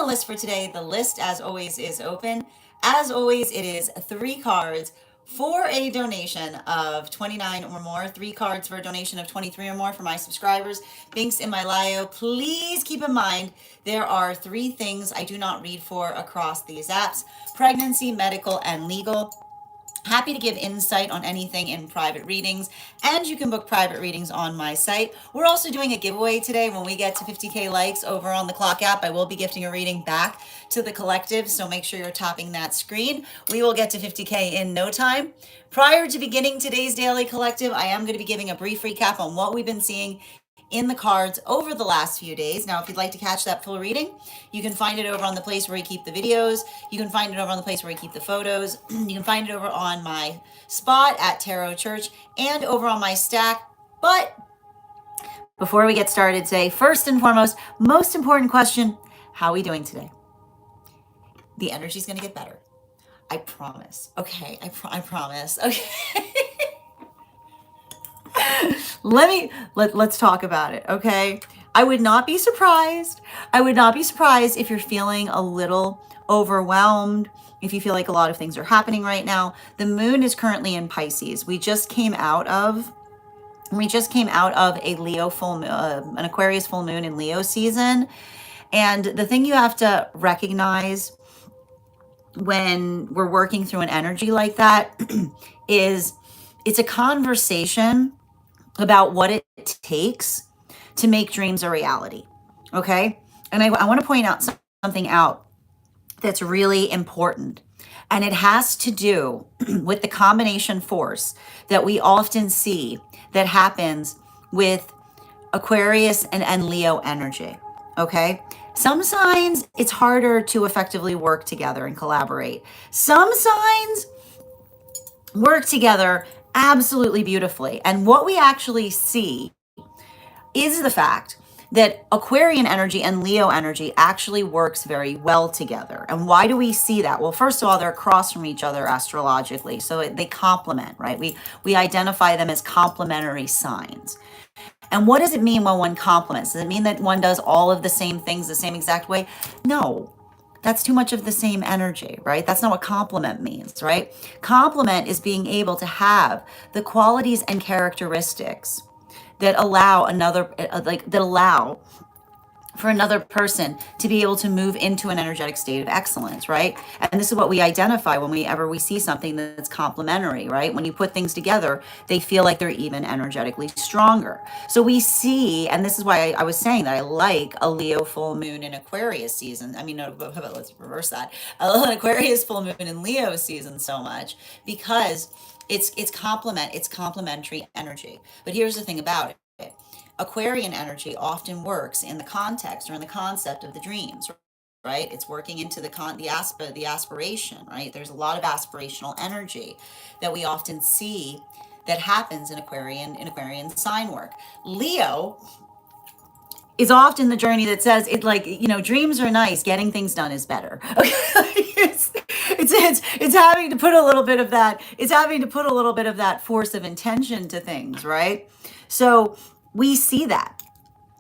list for today. The list, as always, is open. As always, it is 3 cards for a donation of 29 or more, 3 cards for a donation of 23 or more for my subscribers. Links in my bio. Please keep in mind there are 3 things I do not read for across these apps: pregnancy, medical, and legal. Happy to give insight on anything in private readings, and you can book private readings on my site. We're also doing a giveaway today. When we get to 50K likes over on the Clock app, I will be gifting a reading back to the collective, so make sure you're tapping that screen. We will get to 50K in no time. Prior to beginning today's daily collective, I am going to be giving a brief recap on what we've been seeing in the cards over the last few days. Now, if you'd like to catch that full reading, you can find it over on the place where we keep the videos. You can find it over on the place where we keep the photos. You can find it over on my spot at Tarot Church and over on my stack. But before we get started today, first and foremost, most important question: how are we doing today? The energy's going to get better. I promise. Okay, I promise. Okay. Let's talk about it, okay? I would not be surprised. I would not be surprised if you're feeling a little overwhelmed, if you feel like a lot of things are happening right now. The moon is currently in Pisces. We just came out of a Leo full moon, an Aquarius full moon in Leo season. And the thing you have to recognize when we're working through an energy like that is it's a conversation about what it takes to make dreams a reality. Okay. And I want to point out something out that's really important. And it has to do with the combination force that we often see that happens with Aquarius and Leo energy. Okay. Some signs, it's harder to effectively work together and collaborate. Some signs work together absolutely beautifully. And what we actually see is the fact that Aquarian energy and Leo energy actually works very well together. And why do we see that? Well, first of all, they're across from each other astrologically. So they complement, right? We identify them as complementary signs. And what does it mean when one complements? Does it mean that one does all of the same things the same exact way? No. That's too much of the same energy, right? That's not what complement means, right? Complement is being able to have the qualities and characteristics that allow for another person to be able to move into an energetic state of excellence, right? And this is what we identify whenever we see something that's complementary, right? When you put things together, they feel like they're even energetically stronger. So we see, and this is why I was saying that I like a Leo full moon in Aquarius season. I mean, no, let's reverse that. I love an Aquarius full moon in Leo season so much because it's complementary energy. But here's the thing about it. Aquarian energy often works in the context or in the concept of the dreams, right? It's working into the aspiration, right? There's a lot of aspirational energy that we often see that happens in Aquarian sign work. Leo is often the journey that says dreams are nice, getting things done is better. Okay. It's having to put a little bit of that force of intention to things, right? So we see that.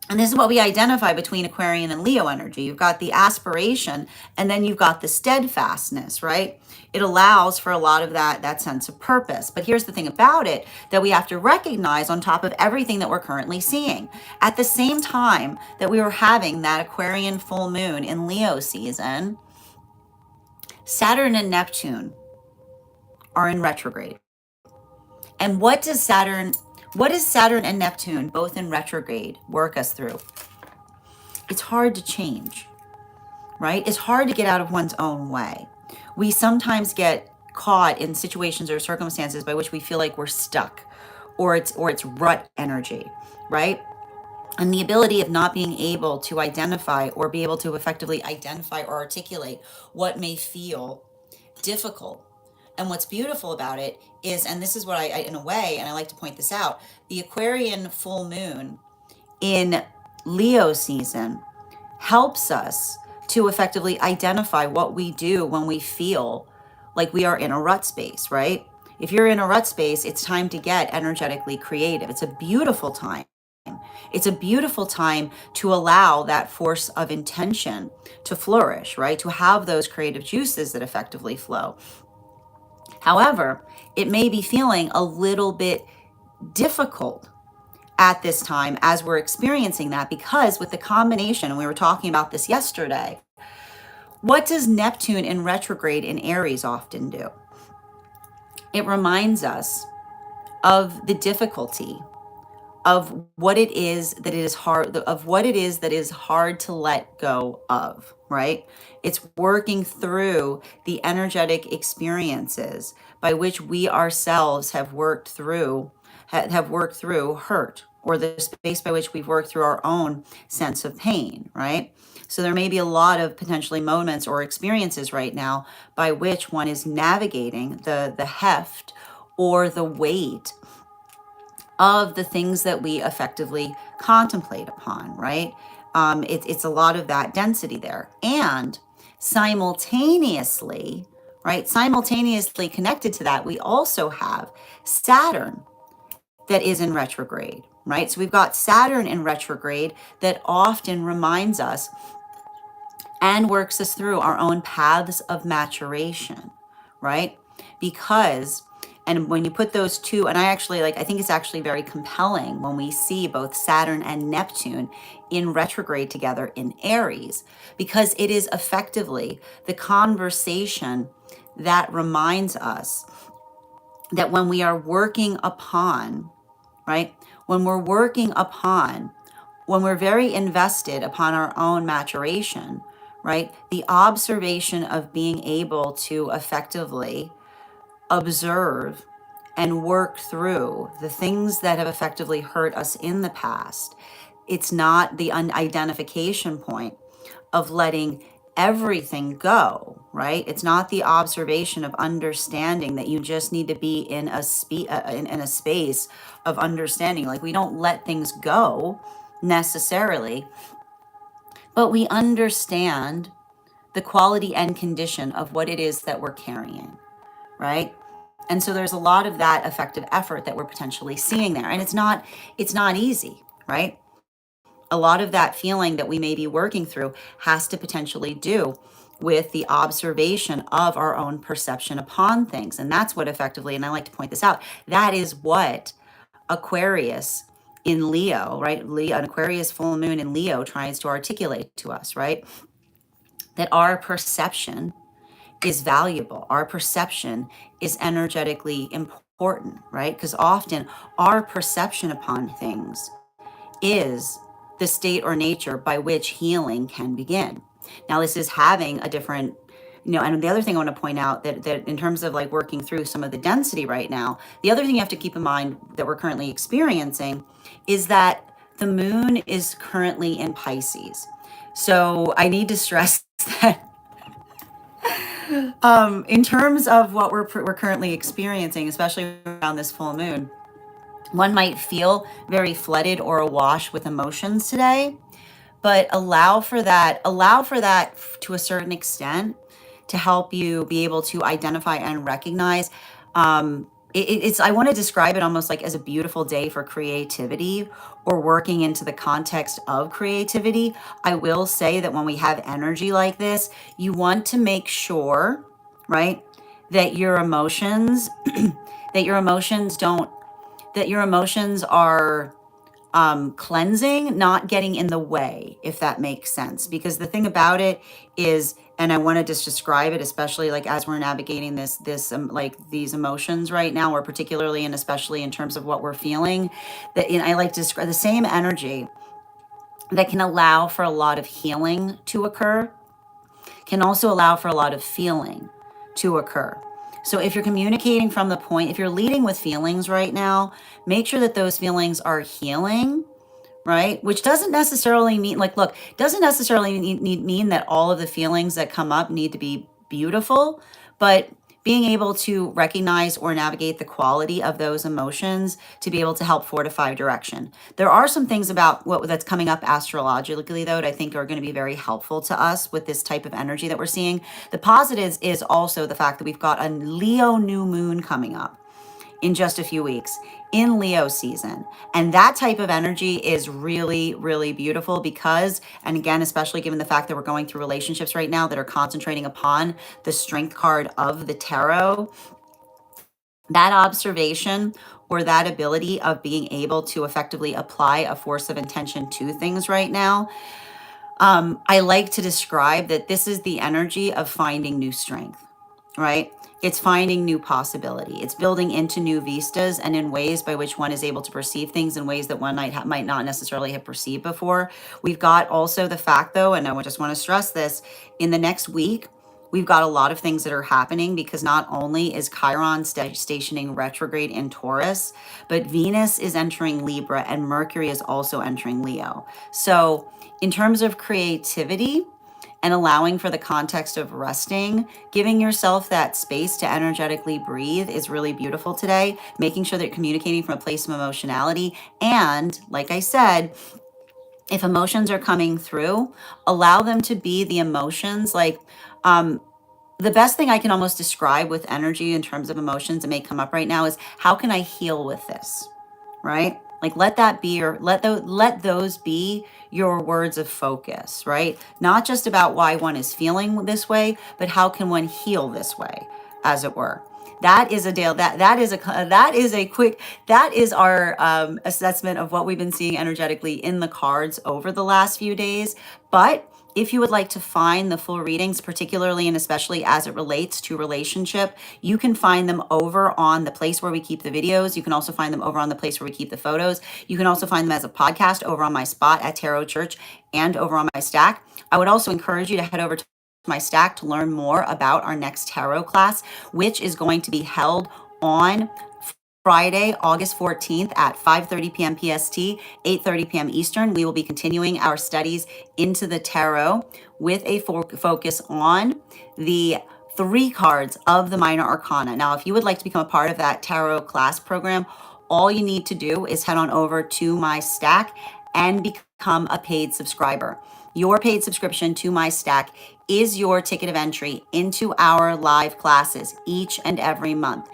And this is what we identify between Aquarian and Leo energy. You've got the aspiration, and then you've got the steadfastness, right? It allows for a lot of that sense of purpose. But here's the thing about it that we have to recognize on top of everything that we're currently seeing. At the same time that we were having that Aquarian full moon in Leo season, Saturn and Neptune are in retrograde. And what does Saturn and Neptune, both in retrograde, work us through? It's hard to change, right? It's hard to get out of one's own way. We sometimes get caught in situations or circumstances by which we feel like we're stuck, or it's rut energy, right? And the ability of not being able to identify or be able to effectively identify or articulate what may feel difficult. And what's beautiful about it is, and this is what I in a way, and I like to point this out, the Aquarian full moon in Leo season helps us to effectively identify what we do when we feel like we are in a rut space, right? If you're in a rut space, it's time to get energetically creative. It's a beautiful time It's a beautiful time to allow that force of intention to flourish, right? To have those creative juices that effectively flow. However, it may be feeling a little bit difficult at this time as we're experiencing that, because with the combination, and we were talking about this yesterday, what does Neptune in retrograde in Aries often do? It reminds us of the difficulty of what it is that it is hard, of what it is that is hard to let go of, right? It's working through the energetic experiences by which we ourselves have worked through hurt, or the space by which we've worked through our own sense of pain, right? So there may be a lot of potentially moments or experiences right now by which one is navigating the heft or the weight of the things that we effectively contemplate upon, right? It's a lot of that density there. And simultaneously, right, simultaneously connected to that, we also have Saturn that is in retrograde, right? So we've got Saturn in retrograde that often reminds us and works us through our own paths of maturation, right? Because, and when you put those two, and I think it's actually very compelling when we see both Saturn and Neptune in retrograde together in Aries, because it is effectively the conversation that reminds us that when we are working upon, right? When we're very invested upon our own maturation, right? The observation of being able to effectively observe and work through the things that have effectively hurt us in the past. It's not the identification point of letting everything go, right? It's not the observation of understanding that you just need to be in a space of understanding. Like, we don't let things go necessarily, but we understand the quality and condition of what it is that we're carrying, right? And so there's a lot of that effective effort that we're potentially seeing there. And it's not easy, right? A lot of that feeling that we may be working through has to potentially do with the observation of our own perception upon things. And that's what effectively, and I like to point this out, that is what Aquarius in Leo, right? An Aquarius full moon in Leo tries to articulate to us, right? That our perception is valuable. Our perception is energetically important, right? Because often our perception upon things is the state or nature by which healing can begin. Now, this is having a different, and the other thing I want to point out that in terms of like working through some of the density right now, the other thing you have to keep in mind that we're currently experiencing is that the moon is currently in Pisces. So I need to stress that in terms of what we're currently experiencing, especially around this full moon, one might feel very flooded or awash with emotions today, but allow for that to a certain extent to help you be able to identify and recognize. I want to describe it almost like as a beautiful day for creativity or working into the context of creativity. I will say that when we have energy like this, you want to make sure, right, that your emotions, that your emotions are cleansing, not getting in the way, if that makes sense. Because the thing about it is, and I want to just describe it, especially like as we're navigating this like these emotions right now, or particularly and especially in terms of what we're feeling, that I like to describe the same energy that can allow for a lot of healing to occur, can also allow for a lot of feeling to occur. So if you're communicating from the point, if you're leading with feelings right now, make sure that those feelings are healing, right? Which doesn't necessarily mean, doesn't necessarily mean that all of the feelings that come up need to be beautiful, but being able to recognize or navigate the quality of those emotions to be able to help fortify direction. There are some things about that's coming up astrologically, though, that I think are going to be very helpful to us with this type of energy that we're seeing. The positives is also the fact that we've got a Leo new moon coming up in just a few weeks in Leo season. And that type of energy is really, really beautiful because, and again, especially given the fact that we're going through relationships right now that are concentrating upon the strength card of the tarot, that observation or that ability of being able to effectively apply a force of intention to things right now, I like to describe that this is the energy of finding new strength, right? It's finding new possibility. It's building into new vistas and in ways by which one is able to perceive things in ways that one might not necessarily have perceived before. We've got also the fact though, and I just want to stress this, in the next week, we've got a lot of things that are happening because not only is Chiron stationing retrograde in Taurus, but Venus is entering Libra and Mercury is also entering Leo. So in terms of creativity and allowing for the context of resting, giving yourself that space to energetically breathe is really beautiful today. Making sure that you're communicating from a place of emotionality. And like I said, if emotions are coming through, allow them to be the emotions. Like, the best thing I can almost describe with energy in terms of emotions that may come up right now is how can I heal with this, right? Like let that be your, let those be your words of focus, right? Not just about why one is feeling this way, but how can one heal this way, as it were. That is a deal. That is a quick. That is our assessment of what we've been seeing energetically in the cards over the last few days. But if you would like to find the full readings, particularly and especially as it relates to relationship, you can find them over on the place where we keep the videos. You can also find them over on the place where we keep the photos. You can also find them as a podcast over on my spot at Tarot Church and over on my stack. I would also encourage you to head over to my stack to learn more about our next tarot class, which is going to be held on Friday, August 14th at 5:30 p.m. PST, 8:30 p.m. Eastern. We will be continuing our studies into the tarot with a focus on the 3 cards of the minor arcana. Now, if you would like to become a part of that tarot class program, all you need to do is head on over to my stack and become a paid subscriber. Your paid subscription to my stack is your ticket of entry into our live classes each and every month.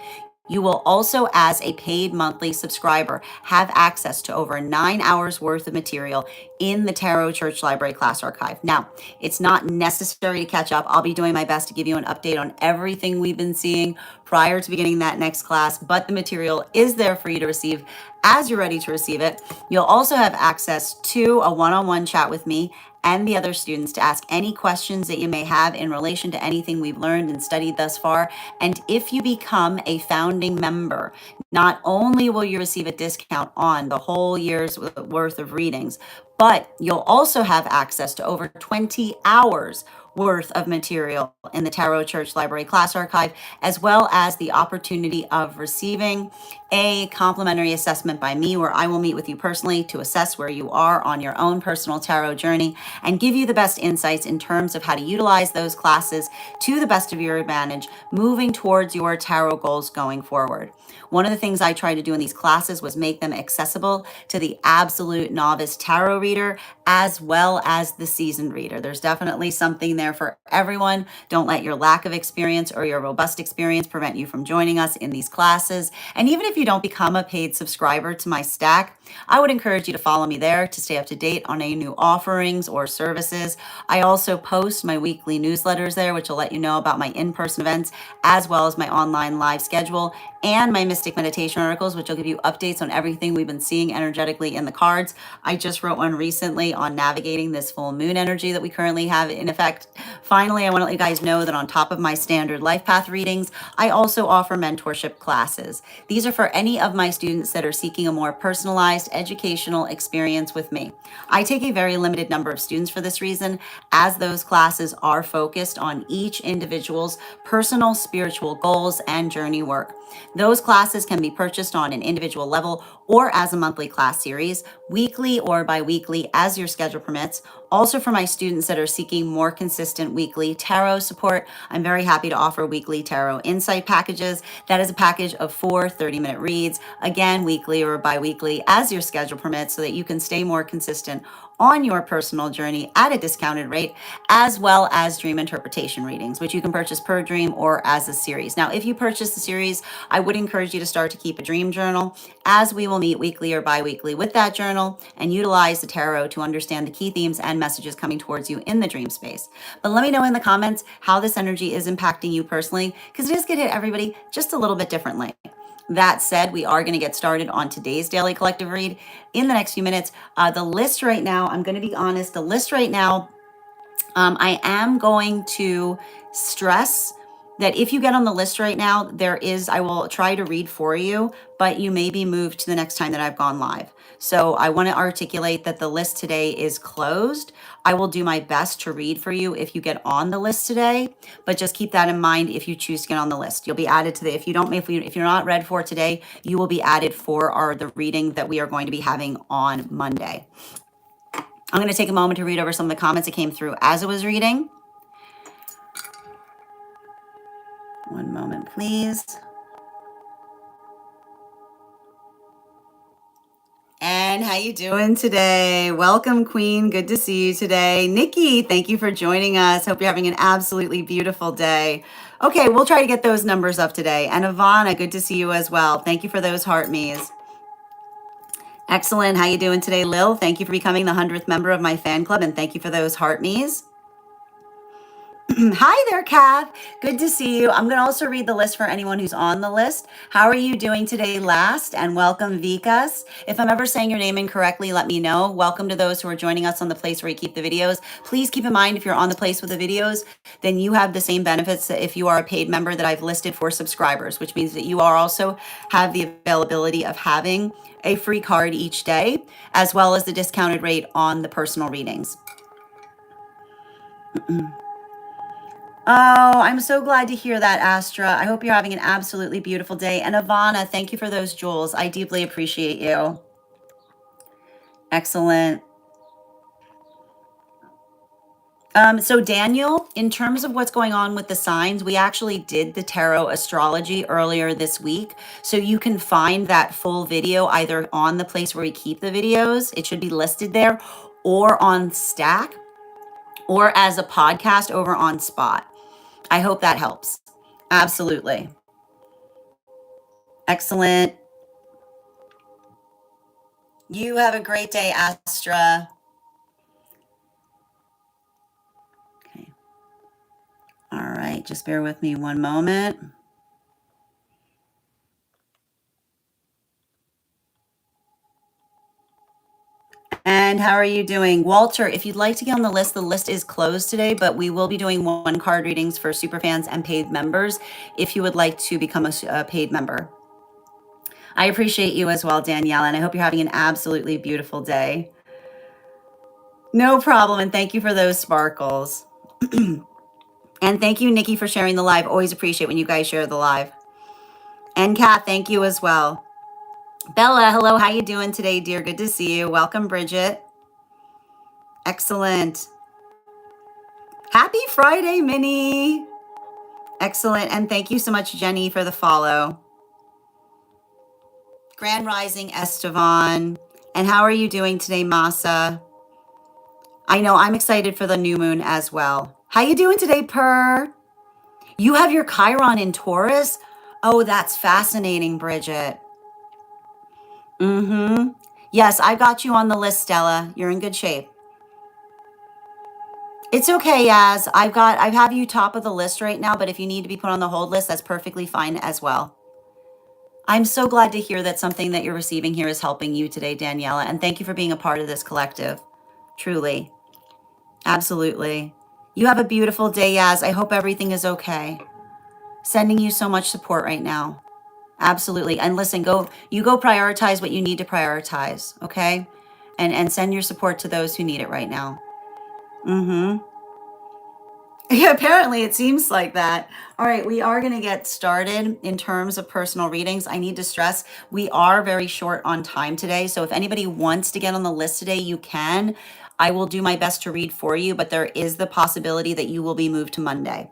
You will also, as a paid monthly subscriber, have access to over 9 hours worth of material in the Tarot Church Library class archive. Now, it's not necessary to catch up. I'll be doing my best to give you an update on everything we've been seeing prior to beginning that next class, but the material is there for you to receive as you're ready to receive it. You'll also have access to a one-on-one chat with me and the other students to ask any questions that you may have in relation to anything we've learned and studied thus far. And if you become a founding member, not only will you receive a discount on the whole year's worth of readings, but you'll also have access to over 20 hours worth of material in the Tarot Church Library class archive, as well as the opportunity of receiving a complimentary assessment by me where I will meet with you personally to assess where you are on your own personal tarot journey and give you the best insights in terms of how to utilize those classes to the best of your advantage, moving towards your tarot goals going forward. One of the things I tried to do in these classes was make them accessible to the absolute novice tarot reader as well as the seasoned reader. There's definitely something there for everyone. Don't let your lack of experience or your robust experience prevent you from joining us in these classes. And even if you don't become a paid subscriber to my stack, I would encourage you to follow me there to stay up to date on any new offerings or services. I also post my weekly newsletters there, which will let you know about my in-person events, as well as my online live schedule and my Mystic Meditation articles, which will give you updates on everything we've been seeing energetically in the cards. I just wrote one recently on navigating this full moon energy that we currently have in effect. Finally, I want to let you guys know that on top of my standard life path readings, I also offer mentorship classes. These are for any of my students that are seeking a more personalized educational experience with me. I take a very limited number of students for this reason, as those classes are focused on each individual's personal spiritual goals and journey work. Those classes can be purchased on an individual level or as a monthly class series, weekly or bi-weekly as your schedule permits. Also for my students that are seeking more consistent weekly tarot support, I'm very happy to offer weekly tarot insight packages. That is a package of 4 30-minute reads, again, weekly or bi-weekly as your schedule permits so that you can stay more consistent on your personal journey at a discounted rate, as well as dream interpretation readings, which you can purchase per dream or as a series. Now, if you purchase the series, I would encourage you to start to keep a dream journal, as we will meet weekly or bi-weekly with that journal and utilize the tarot to understand the key themes and messages coming towards you in the dream space. But let me know in the comments how this energy is impacting you personally, because it is going to hit everybody just a little bit differently. That said, we are going to get started on today's daily collective read in the next few minutes. The list right now, I'm going to be honest, the list right now, I am going to stress that if you get on the list right now, I will try to read for you, but you may be moved to the next time that I've gone live. So I want to articulate that the list today is closed. I will do my best to read for you if you get on the list today, but just keep that in mind if you choose to get on the list. You'll be added to if you're not read for today, you will be added for the reading that we are going to be having on Monday. I'm going to take a moment to read over some of the comments that came through as I was reading. One moment, please. And how you doing today? Welcome, Queen. Good to see you today. Nikki, thank you for joining us. Hope you're having an absolutely beautiful day. Okay, we'll try to get those numbers up today. And Ivana, good to see you as well. Thank you for those heart me's. Excellent. How you doing today, Lil? Thank you for becoming the 100th member of my fan club, and thank you for those heart me's. Hi there, Kath. Good to see you. I'm going to also read the list for anyone who's on the list. How are you doing today, last? And welcome, Vikas. If I'm ever saying your name incorrectly, let me know. Welcome to those who are joining us on the place where you keep the videos. Please keep in mind, if you're on the place with the videos, then you have the same benefits that if you are a paid member that I've listed for subscribers, which means that you are also have the availability of having a free card each day, as well as the discounted rate on the personal readings. Oh, I'm so glad to hear that, Astra. I hope you're having an absolutely beautiful day. And Ivana, thank you for those jewels. I deeply appreciate you. Excellent. So Daniel, in terms of what's going on with the signs, we actually did the tarot astrology earlier this week. So you can find that full video either on the place where we keep the videos, it should be listed there, or on Stack, or as a podcast over on Spot. I hope that helps. Absolutely. Excellent. You have a great day, Astra. Okay. All right, just bear with me one moment. And how are you doing? Walter, if you'd like to get on the list is closed today, but we will be doing one card readings for superfans and paid members if you would like to become a paid member. I appreciate you as well, Danielle, and I hope you're having an absolutely beautiful day. No problem, and thank you for those sparkles. And thank you, Nikki, for sharing the live. Always appreciate when you guys share the live. And Kat, thank you as well. Bella, hello, how you doing today, dear? Good to see you. Welcome, Bridget. Excellent. Happy Friday, Minnie. Excellent, and thank you so much, Jenny, for the follow. Grand Rising, Estevan. And how are you doing today, Masa? I know I'm excited for the new moon as well. How you doing today, Per? You have your Chiron in Taurus? Oh, that's fascinating, Bridget. Yes, I got you on the list, Stella. You're in good shape. It's okay, Yaz. I have you top of the list right now, but if you need to be put on the hold list, that's perfectly fine as well. I'm so glad to hear that something that you're receiving here is helping you today, Daniela, and thank you for being a part of this collective. Truly. Absolutely. You have a beautiful day, Yaz. I hope everything is okay. Sending you so much support right now. Absolutely. And listen, go prioritize what you need to prioritize, okay? And send your support to those who need it right now. Yeah, apparently it seems like that. All right, we are going to get started in terms of personal readings. I need to stress we are very short on time today. So if anybody wants to get on the list today, you can. I will do my best to read for you, but there is the possibility that you will be moved to Monday.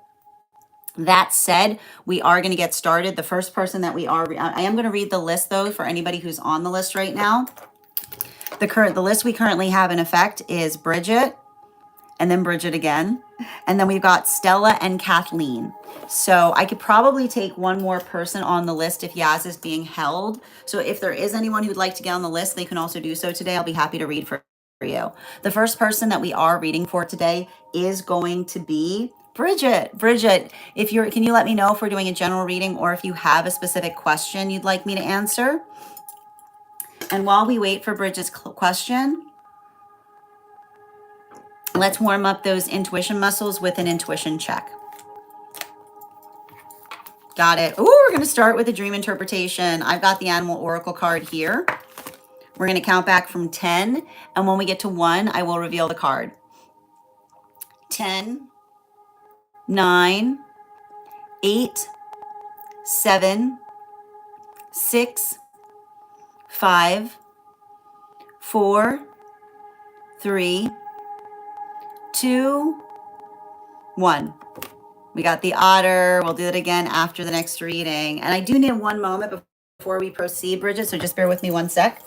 That said, we are going to get started. The first person that I am going to read the list though for anybody who's on the list right now. The list we currently have in effect is Bridget, and then Bridget again. And then we've got Stella and Kathleen. So I could probably take one more person on the list if Yaz is being held. So if there is anyone who'd like to get on the list, they can also do so today. I'll be happy to read for you. The first person that we are reading for today is going to be Bridget. Bridget, can you let me know if we're doing a general reading or if you have a specific question you'd like me to answer? And while we wait for Bridget's question, let's warm up those intuition muscles with an intuition check. Got it. Ooh, we're going to start with a dream interpretation. I've got the Animal Oracle card here. We're going to count back from 10. And when we get to 1, I will reveal the card. 10, 9, 8, 7, 6, 5, 4, 3, 2, 1. We got the otter. We'll do it again after the next reading. And I do need one moment before we proceed, Bridget, so just bear with me one sec.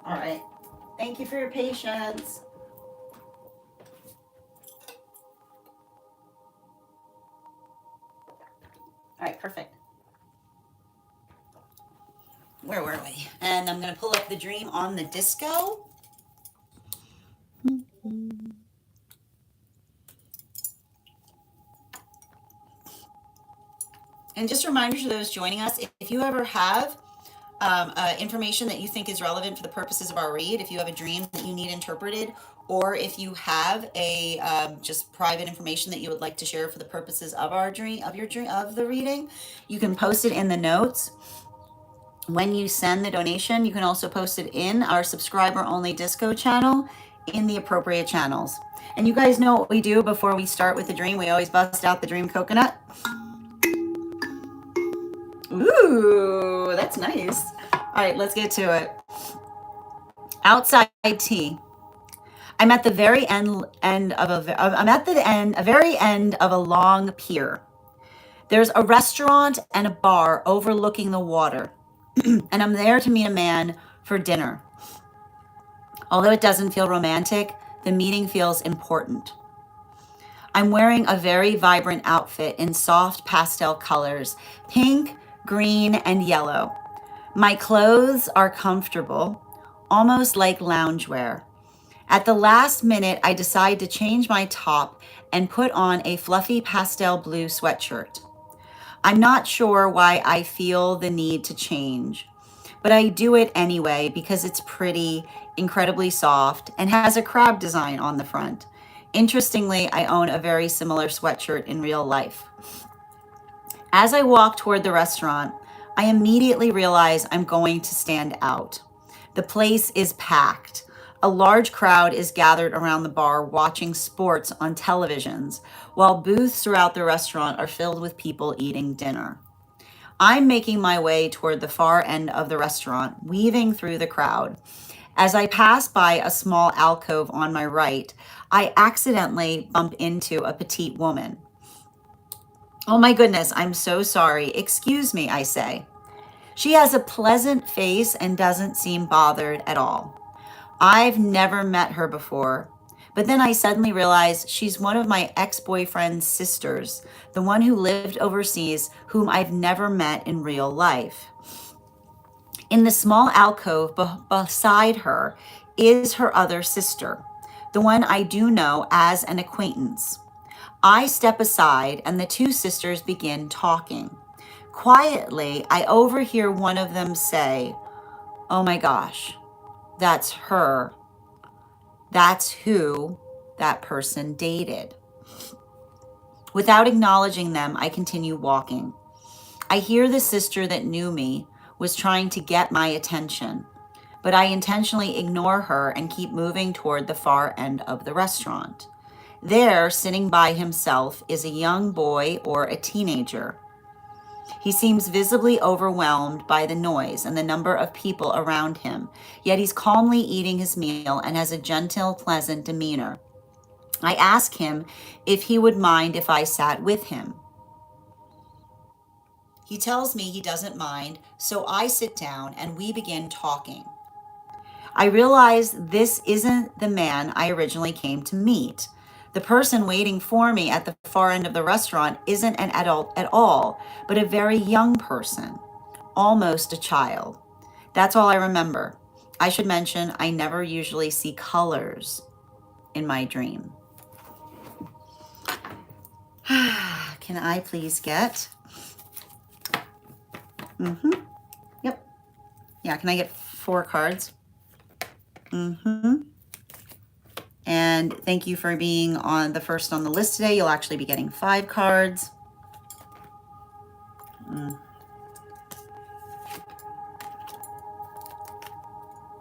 All right. Thank you for your patience. All right, perfect. Where were we? And I'm going to pull up the dream on the disco. And just a reminder to those joining us, if you ever have information that you think is relevant for the purposes of our read, if you have a dream that you need interpreted, or if you have a just private information that you would like to share for the purposes of our dream, of the reading, you can post it in the notes. When you send the donation, you can also post it in our subscriber only disco channel in the appropriate channels. And you guys know what we do before we start with the dream. We always bust out the dream coconut. Ooh, that's nice. All right, let's get to it. Outside tea. I'm at the very end of a long pier. There's a restaurant and a bar overlooking the water, and I'm there to meet a man for dinner. Although it doesn't feel romantic, the meeting feels important. I'm wearing a very vibrant outfit in soft pastel colors, pink, green, and yellow. My clothes are comfortable, almost like loungewear. At the last minute, I decide to change my top and put on a fluffy pastel blue sweatshirt. I'm not sure why I feel the need to change, but I do it anyway because it's pretty, incredibly soft, and has a crab design on the front. Interestingly, I own a very similar sweatshirt in real life. As I walk toward the restaurant, I immediately realize I'm going to stand out. The place is packed. A large crowd is gathered around the bar watching sports on televisions, while booths throughout the restaurant are filled with people eating dinner. I'm making my way toward the far end of the restaurant, weaving through the crowd. As I pass by a small alcove on my right, I accidentally bump into a petite woman. Oh my goodness, I'm so sorry. Excuse me, I say. She has a pleasant face and doesn't seem bothered at all. I've never met her before, but then I suddenly realize she's one of my ex-boyfriend's sisters, the one who lived overseas, whom I've never met in real life. In the small alcove beside her is her other sister, the one I do know as an acquaintance. I step aside and the two sisters begin talking. Quietly, I overhear one of them say, "Oh my gosh, that's her. That's who that person dated." Without acknowledging them, I continue walking. I hear the sister that knew me was trying to get my attention, but I intentionally ignore her and keep moving toward the far end of the restaurant. There, sitting by himself, is a young boy or a teenager. He seems visibly overwhelmed by the noise and the number of people around him, yet he's calmly eating his meal and has a gentle, pleasant demeanor. I ask him if he would mind if I sat with him. He tells me he doesn't mind, so I sit down and we begin talking. I realize this isn't the man I originally came to meet. The person waiting for me at the far end of the restaurant isn't an adult at all, but a very young person, almost a child. That's all I remember. I should mention I never usually see colors in my dream. Can I please get? Yep. Yeah, can I get 4 cards? And thank you for being on the first on the list today. You'll actually be getting 5 cards.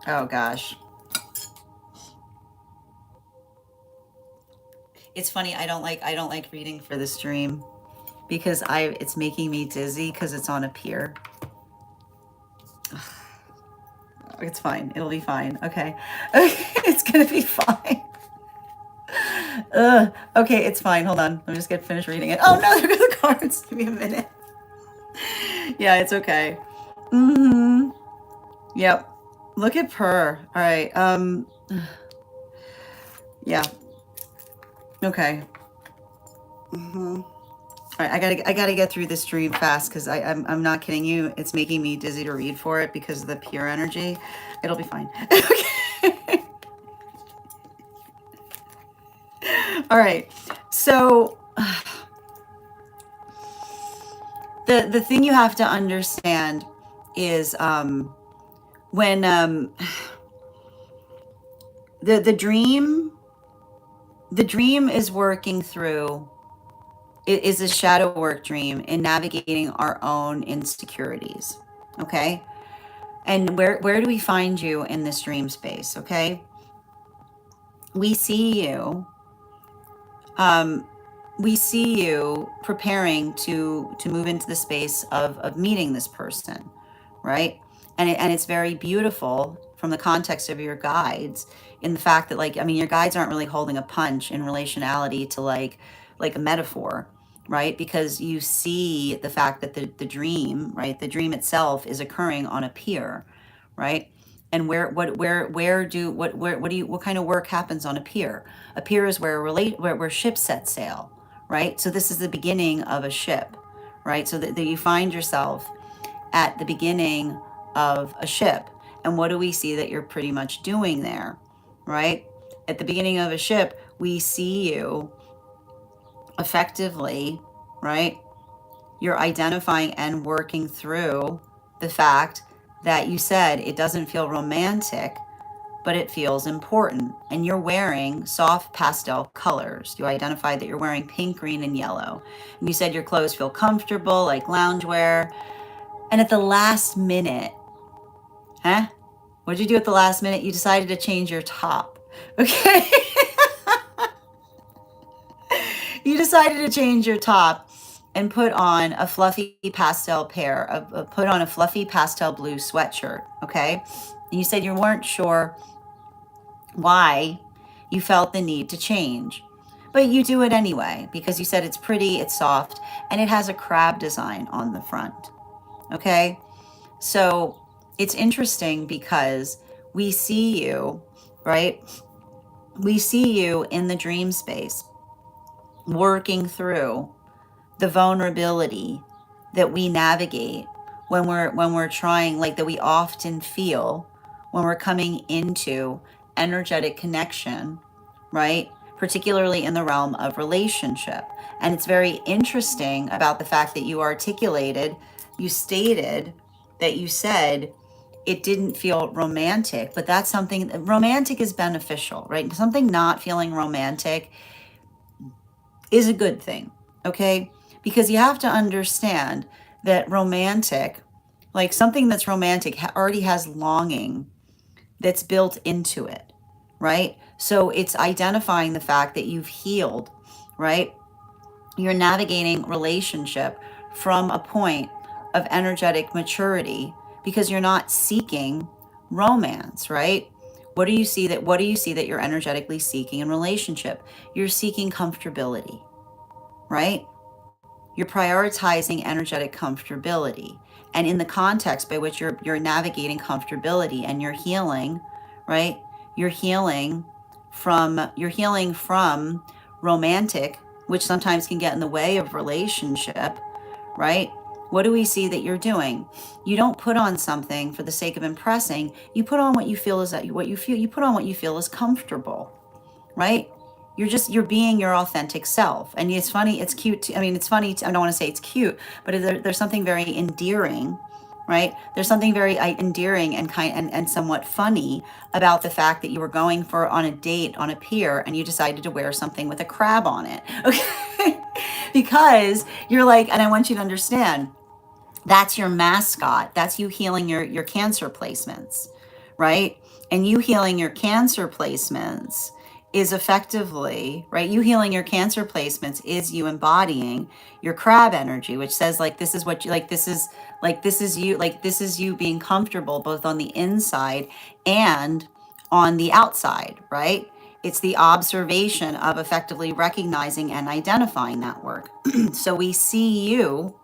Oh gosh. It's funny, I don't like reading for this dream because it's making me dizzy because it's on a pier. It's fine. It'll be fine. Okay. It's gonna be fine. Okay, it's fine. Hold on. Let me just get finished reading it. Oh no, there go the cards. Give me a minute. Yeah, it's okay. Yep. Look at Purr. All right. Yeah. Okay. All right, I gotta get through this dream fast because I'm not kidding you. It's making me dizzy to read for it because of the pure energy. It'll be fine. Okay. All right. So the thing you have to understand is when the dream is working through. It is a shadow work dream in navigating our own insecurities. Okay. And where do we find you in this dream space? Okay. We see you. We see you preparing to move into the space of meeting this person, right? And it's very beautiful from the context of your guides in the fact that, like, I mean, your guides aren't really holding a punch in relationality to like a metaphor, right? Because you see the fact that the dream, right? The dream itself is occurring on a pier, right? And what kind of work happens on a pier? A pier is where ships set sail, right? So this is the beginning of a ship, right? So that you find yourself at the beginning of a ship. And what do we see that you're pretty much doing there, right? At the beginning of a ship, we see you effectively, right? You're identifying and working through the fact that you said it doesn't feel romantic, but it feels important. And you're wearing soft pastel colors. You identified that you're wearing pink, green, and yellow. And you said your clothes feel comfortable, like loungewear. And at the last minute, what did you do at the last minute? You decided to change your top. Okay. You decided to change your top and put on a fluffy pastel put on a fluffy pastel blue sweatshirt. Okay. And you said you weren't sure why you felt the need to change, but you do it anyway because you said it's pretty, it's soft, and it has a crab design on the front. Okay. So it's interesting because we see you, right? We see you in the dream space working through the vulnerability that we navigate when we're trying, like that we often feel when we're coming into energetic connection, right? Particularly in the realm of relationship. And it's very interesting about the fact that you stated that you said it didn't feel romantic, but that's something, romantic is beneficial, right? Something not feeling romantic is a good thing, okay? Because you have to understand that romantic, like something that's romantic already has longing that's built into it, right? So it's identifying the fact that you've healed, right? You're navigating relationship from a point of energetic maturity because you're not seeking romance, right? What do you see that you're energetically seeking in relationship? You're seeking comfortability, right? You're prioritizing energetic comfortability. And in the context by which you're navigating comfortability and you're healing, right? You're healing from romantic, which sometimes can get in the way of relationship, right? What do we see that you're doing? You don't put on something for the sake of impressing. You put on what you feel is you put on what you feel is comfortable, right? You're being your authentic self. And it's funny, it's cute I mean, it's funny I don't want to say it's cute, but there's something very endearing, right? There's something very endearing and kind and somewhat funny about the fact that you were going for on a date on a pier and you decided to wear something with a crab on it. Okay. Because you're like, and I want you to understand, that's your mascot. That's you healing your cancer placements, right? And you healing your cancer placements is effectively, right? You healing your cancer placements is you embodying your crab energy, which says like this is what you like this is you being comfortable both on the inside and on the outside, right? It's the observation of effectively recognizing and identifying that work. So we see you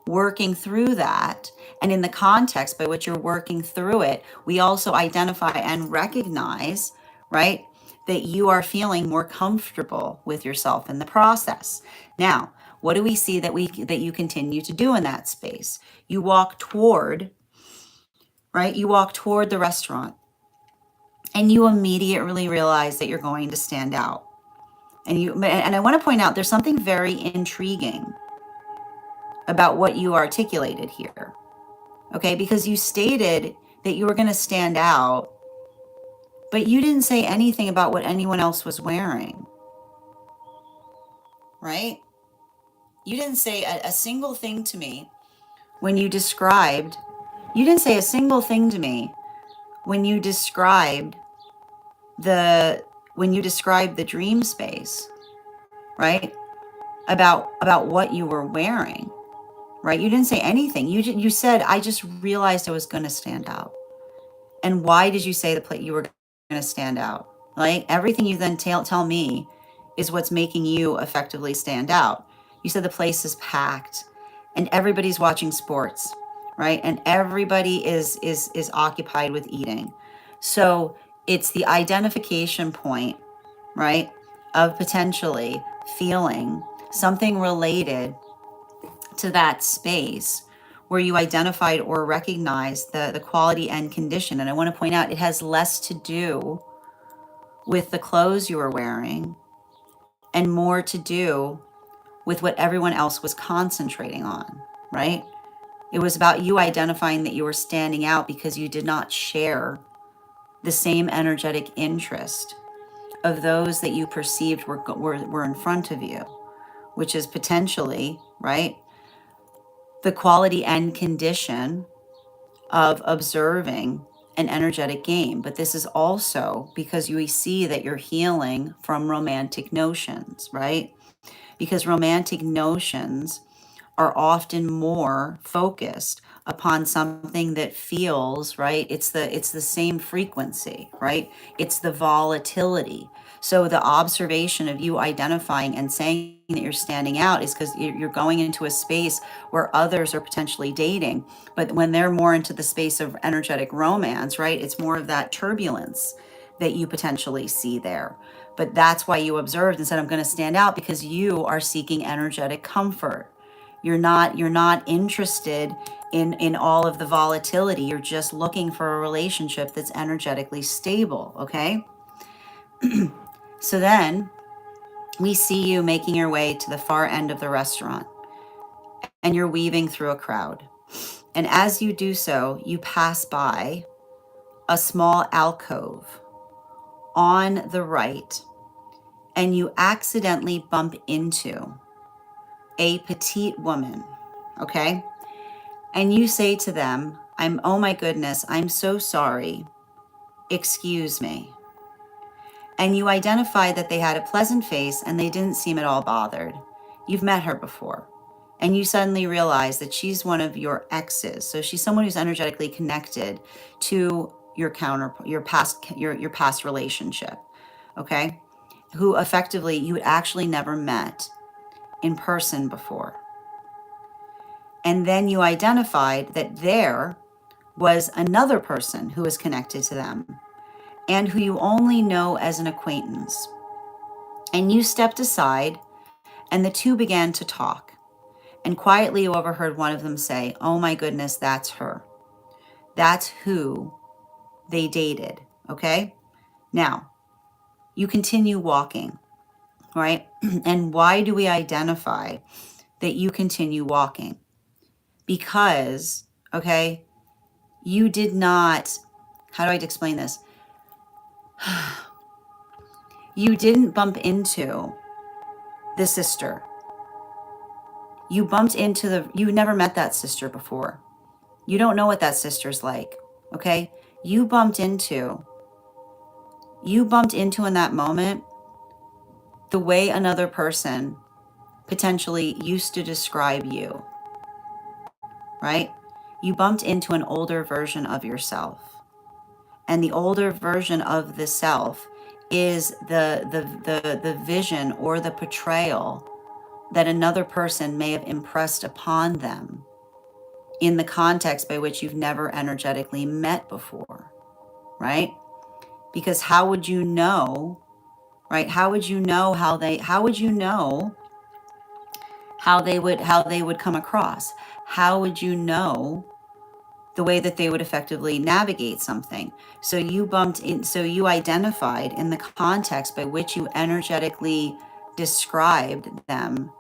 working through that. And in the context by which you're working through it, we also identify and recognize, right, that you are feeling more comfortable with yourself in the process. Now, what do we see that you continue to do in that space? You walk toward, right? You walk toward the restaurant and you immediately realize that you're going to stand out. And I want to point out there's something very intriguing about what you articulated here. Okay, because you stated that you were going to stand out, but you didn't say anything about what anyone else was wearing, right? You didn't say a single thing to me when you didn't say a single thing to me when you described the dream space, right? About what you were wearing, right? You didn't say anything. You said, I just realized I was going to stand out. And why did you say the place you were going to stand out? Like everything you then tell me is what's making you effectively stand out. You said the place is packed and everybody's watching sports, right? And everybody is occupied with eating. So it's the identification point, right, of potentially feeling something related to that space where you identified or recognized the quality and condition. And I want to point out it has less to do with the clothes you were wearing and more to do with what everyone else was concentrating on, right? It was about you identifying that you were standing out because you did not share the same energetic interest of those that you perceived were in front of you, which is potentially, right, the quality and condition of observing an energetic game. But this is also because you see that you're healing from romantic notions, right? Because romantic notions are often more focused upon something that feels right. It's the same frequency, right? It's the volatility. So the observation of you identifying and saying that you're standing out is because you're going into a space where others are potentially dating, but when they're more into the space of energetic romance, right, it's more of that turbulence that you potentially see there. But that's why you observed and said, I'm going to stand out, because you are seeking energetic comfort. You're not interested in all of the volatility. You're just looking for a relationship that's energetically stable, okay? So then we see you making your way to the far end of the restaurant and you're weaving through a crowd. And as you do so, you pass by a small alcove on the right and you accidentally bump into a petite woman, okay? And you say to them, oh my goodness, I'm so sorry. Excuse me. And you identify that they had a pleasant face and they didn't seem at all bothered. You've met her before. and you suddenly realize that she's one of your exes. So she's someone who's energetically connected to your your past relationship, okay? Who effectively you had actually never met in person before. And then you identified that there was another person who was connected to them and who you only know as an acquaintance. And you stepped aside and the two began to talk. And quietly you overheard one of them say, "Oh my goodness, that's her. That's who they dated." Okay? Now, you continue walking, right? And why do we identify that you continue walking? Because, okay, you did not, how do I explain this? You didn't bump into the sister. You bumped into you never met that sister before. You don't know what that sister's like, okay? You bumped into in that moment the way another person potentially used to describe you, right? You bumped into an older version of yourself. And the older version of the self is the vision or the portrayal that another person may have impressed upon them in the context by which you've never energetically met before, right? Because how would you know, right? How would you know how they would come across? How would you know the way that they would effectively navigate something? So you identified in the context by which you energetically described them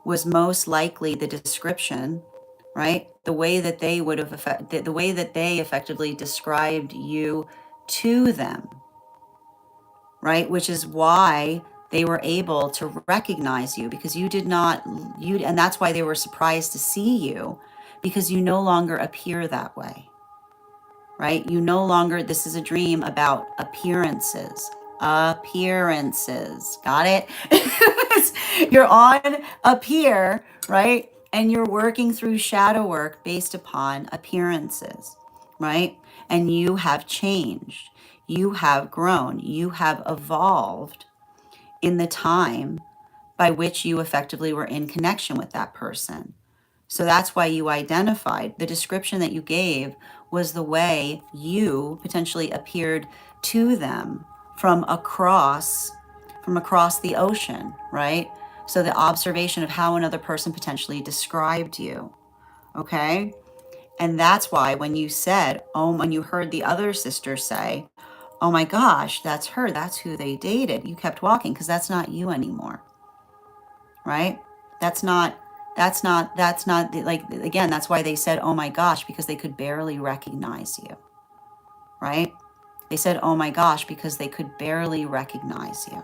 was most likely the description, right? The way that they would have the way that they effectively described you to them, right? Which is why they were able to recognize you, because you did not, and that's why they were surprised to see you, because you no longer appear that way, right? You no longer, this is a dream about appearances. Appearances. Got it? You're on up here, right? And you're working through shadow work based upon appearances, right? And you have changed. You have grown. You have evolved in the time by which you effectively were in connection with that person. So that's why you identified, the description that you gave was the way you potentially appeared to them from across the ocean, right? So the observation of how another person potentially described you, okay? And that's why when you said, when you heard the other sister say, "Oh my gosh, that's her, that's who they dated," you kept walking, because that's not you anymore, right? That's not like, again, that's why they said, "Oh my gosh," because they could barely recognize you, right? They said, "Oh my gosh," because they could barely recognize you.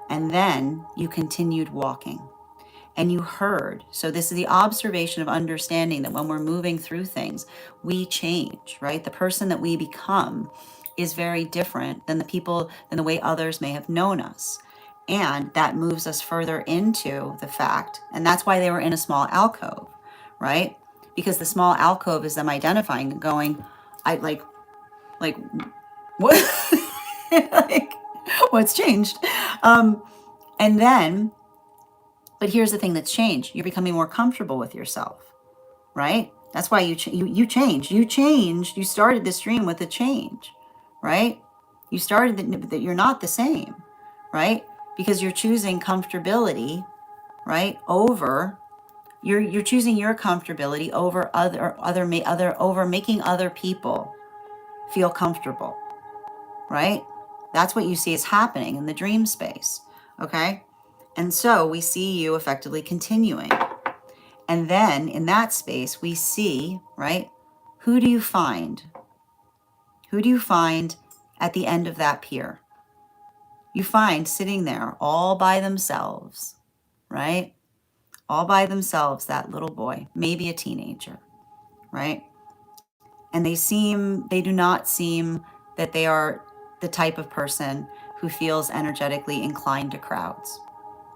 And then you continued walking and you heard. So this is the observation of understanding that when we're moving through things, we change, right? The person that we become is very different than the way others may have known us. And that moves us further into the fact, and that's why they were in a small alcove, right? Because the small alcove is them identifying and going, I like what? Like, what's changed? And then, but here's the thing that's changed. You're becoming more comfortable with yourself, right? That's why you changed. You changed. You started this dream with a change, right? You started that you're not the same, right? Because you're choosing comfortability, right? Over you're choosing your comfortability over over making other people feel comfortable, right? That's what you see is happening in the dream space, okay? And so we see you effectively continuing. And then in that space, we see, right? Who do you find? Who do you find at the end of that pier? You find sitting there all by themselves, right? All by themselves, that little boy, maybe a teenager, right? And they do not seem that they are the type of person who feels energetically inclined to crowds.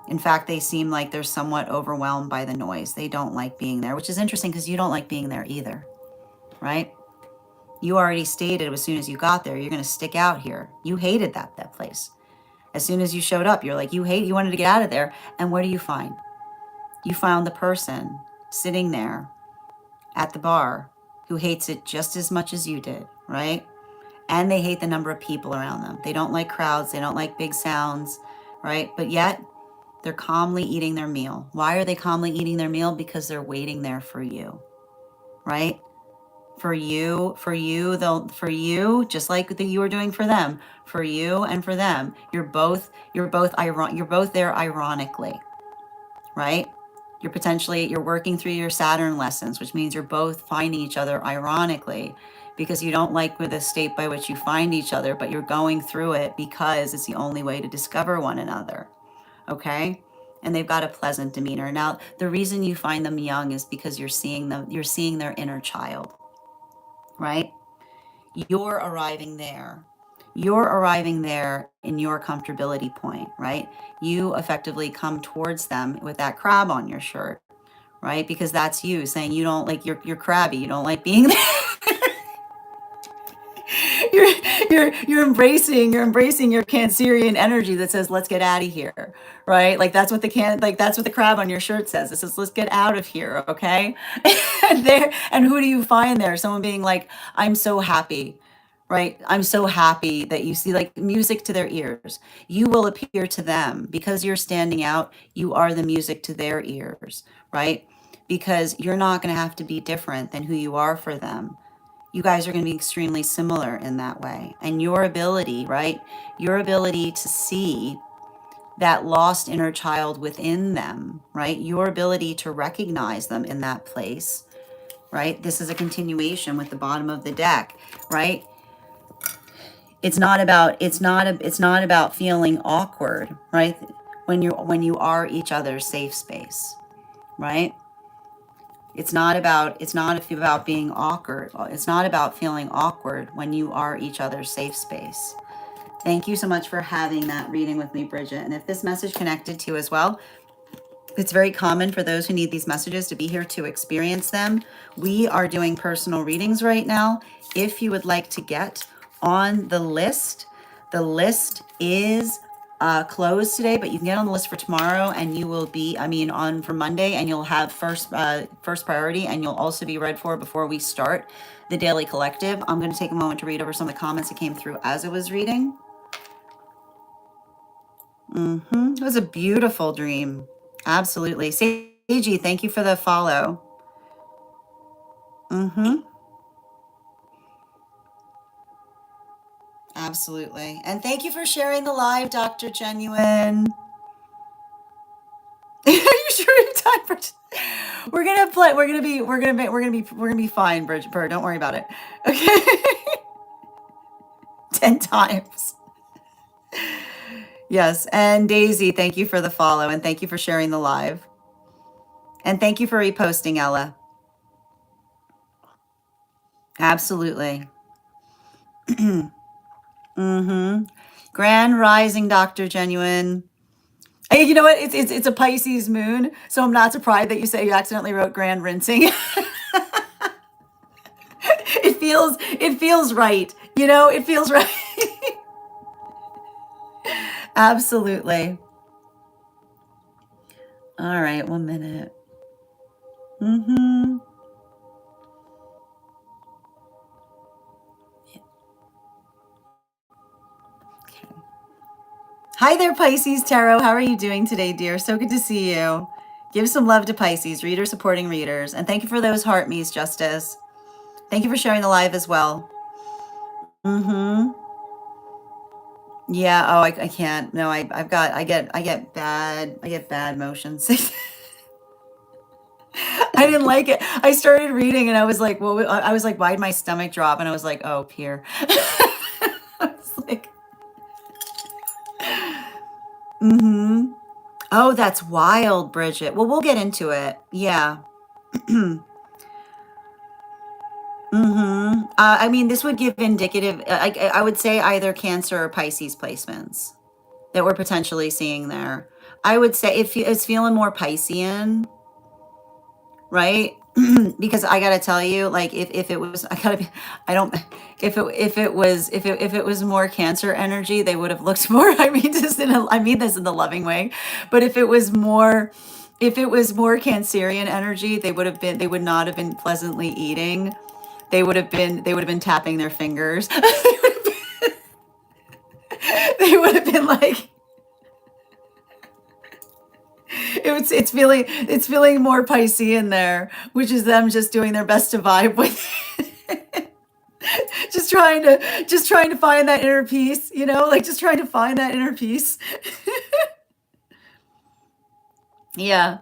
In fact, they seem like they're somewhat overwhelmed by the noise. They don't like being there, which is interesting because you don't like being there either, right? You already stated as soon as you got there, you're going to stick out here. You hated that place. As soon as you showed up, you're like, you wanted to get out of there. And what do you find? You found the person sitting there at the bar who hates it just as much as you did, right? And they hate the number of people around them. They don't like crowds. They don't like big sounds, right? But yet they're calmly eating their meal. Why are they calmly eating their meal? Because they're waiting there for you, right? For you, just like you were doing for them, for you and for them. You're both there ironically, right? You're working through your Saturn lessons, which means you're both finding each other ironically, because you don't like the state by which you find each other, but you're going through it because it's the only way to discover one another. Okay? And they've got a pleasant demeanor. Now, the reason you find them young is because you're seeing their inner child, right? You're arriving there. You're arriving there in your comfortability point, right? You effectively come towards them with that crab on your shirt, right? Because that's you saying you don't like, you're crabby. You don't like being there. you're embracing your Cancerian energy that says, let's get out of here, right? Like that's what the crab on your shirt says. It says, let's get out of here, okay? And who do you find there? Someone being like, I'm so happy, right? I'm so happy that you see, like, music to their ears. You will appear to them because you're standing out. You are the music to their ears, right? Because you're not going to have to be different than who you are for them. You guys are going to be extremely similar in that way. And your ability, right? Your ability to see that lost inner child within them, right? Your ability to recognize them in that place, right? This is a continuation with the bottom of the deck, right? It's not about feeling awkward, right? When you are each other's safe space, right? It's not about being awkward. It's not about feeling awkward when you are each other's safe space. Thank you so much for having that reading with me, Bridget. And if this message connected to you as well, it's very common for those who need these messages to be here to experience them. We are doing personal readings right now. If you would like to get on the list is closed today, but you can get on the list for tomorrow, and you will be, on for Monday, and you'll have first priority, and you'll also be read for before we start the daily collective. I'm going to take a moment to read over some of the comments that came through as I was reading. It was a beautiful dream. Absolutely. Seiji, thank you for the follow. Absolutely. And thank you for sharing the live, Dr. Genuine. Are you sure you time for we're gonna play, we're gonna be fine, Bridget Bird. Don't worry about it. Okay. 10 times. Yes. And Daisy, thank you for the follow, and thank you for sharing the live. And thank you for reposting, Ella. Absolutely. Grand rising, Dr. Genuine. Hey, you know what? It's a Pisces moon, so I'm not surprised that you say you accidentally wrote grand rinsing. It feels right. You know, it feels right. Absolutely. All right, 1 minute. Hi there, Pisces Tarot. How are you doing today, dear? So good to see you. Give some love to Pisces, readers supporting readers. And thank you for those heart me's, Justice. Thank you for sharing the live as well. Yeah, oh, I can't. No, I get bad motions. I didn't like it. I started reading and I was like, well, I was like, why'd my stomach drop? And I was like, oh, Pierre. I was like, oh, that's wild, Bridget. Well, we'll get into it. Yeah. I mean, this would give indicative, I would say either Cancer or Pisces placements. that we're potentially seeing there. I would say it's feeling more Piscean, right? Because I gotta tell you, like if it was, I gotta be, I don't, if it was more Cancer energy, they would have looked more. I mean this in the loving way, but if it was more Cancerian energy, they would not have been pleasantly eating. They would have been tapping their fingers. They would have been like, it's feeling more Piscean there, which is them just doing their best to vibe with it. Just trying to find that inner peace, you know, like just trying to find that inner peace. Yeah.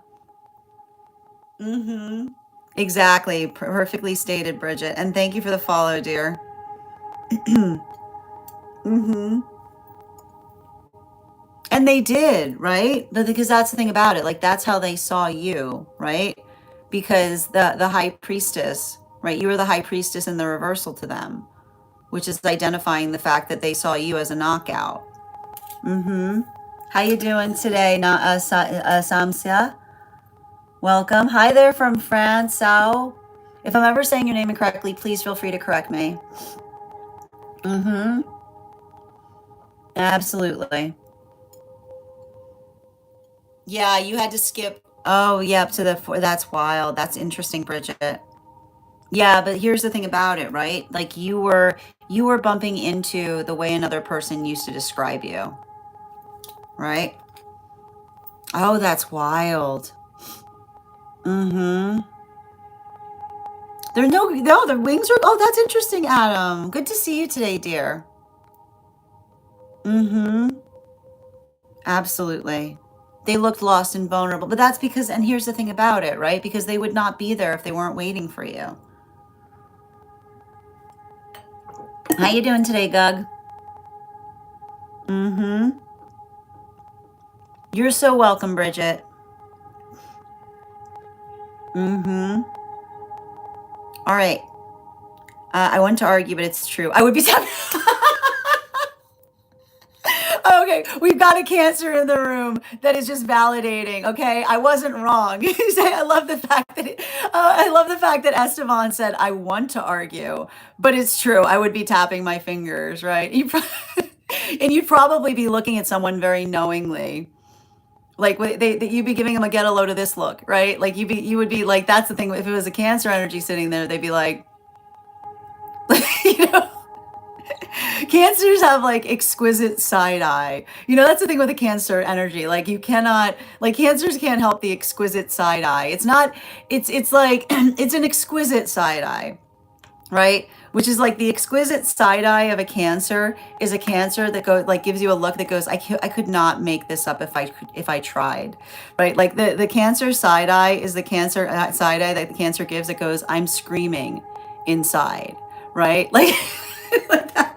Mm-hmm. Exactly. Perfectly stated, Bridget. And thank you for the follow, dear. Mm-hmm. And they did, right? Because that's the thing about it. Like that's how they saw you, right? Because the high priestess, right? You were the high priestess in the reversal to them, which is identifying the fact that they saw you as a knockout. Mm-hmm. How you doing today, Samsia? Welcome. Hi there from France, Sao. If I'm ever saying your name incorrectly, please feel free to correct me. Mm-hmm. Absolutely. Yeah, you had to skip. Oh, yeah, up to the four. That's wild. That's interesting, Bridget. Yeah, but here's the thing about it, right? Like you were bumping into the way another person used to describe you, right? Oh, that's wild. Mm-hmm. There's no, the wings are, oh, that's interesting, Adam. Good to see you today, dear. Mm-hmm. Absolutely. They looked lost and vulnerable, but that's because, and here's the thing about it, right? Because they would not be there if they weren't waiting for you. How you doing today, Gug? Mm-hmm. You're so welcome, Bridget. Mm-hmm. All right. I want to argue, but it's true. I would be okay, we've got a Cancer in the room that is just validating. Okay, I wasn't wrong. I love the fact that I love the fact that Esteban said I want to argue, but it's true. I would be tapping my fingers, right? And you'd probably be looking at someone very knowingly. Like you'd be giving them a get a load of this look, right? Like you would be like, that's the thing. If it was a Cancer energy sitting there, they'd be like, you know, Cancers have like exquisite side eye. You know, that's the thing with the Cancer energy. Like you cannot, like Cancers can't help the exquisite side eye. It's not, it's like, it's an exquisite side eye, right? Which is like the exquisite side eye of a Cancer is a Cancer that goes like gives you a look that goes, I could not make this up if I tried, right? Like the Cancer side eye is the Cancer side eye that the Cancer gives that goes, I'm screaming inside, right? Like, like that.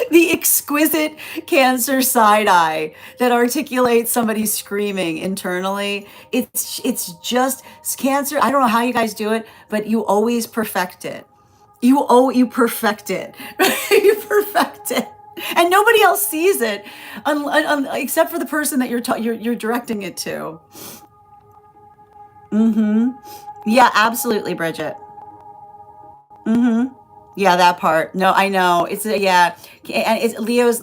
The exquisite Cancer side eye that articulates somebody screaming internally. It's just Cancer. I don't know how you guys do it, but you always perfect it. You perfect it. You perfect it, and nobody else sees it, except for the person that you're directing it to. Mm-hmm. Yeah, absolutely, Bridget. Mm-hmm. Yeah, that part. No, I know. Yeah, and it's Leo's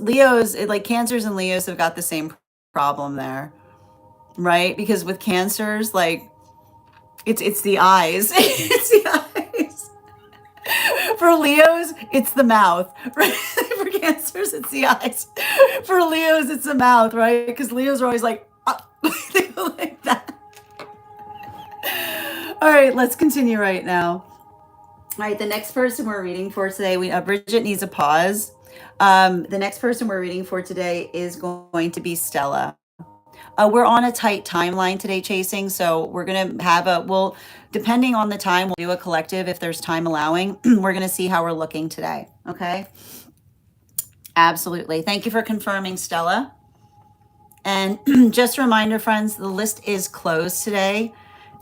like Cancers and Leos have got the same problem there, right? Because with Cancers, like it's the eyes. It's the eyes. For Leos, it's the mouth, right? For Cancers, it's the eyes. For Leos, it's the mouth, right? Because Leos are always like, they go like that. All right, let's continue right now. All right, the next person we're reading for today, Bridget needs a pause. The next person we're reading for today is going to be Stella. We're on a tight timeline today, Chasing, so we're going to have depending on the time, we'll do a collective if there's time allowing. We're going to see how we're looking today, okay? Absolutely. Thank you for confirming, Stella. And just a reminder, friends, the list is closed today.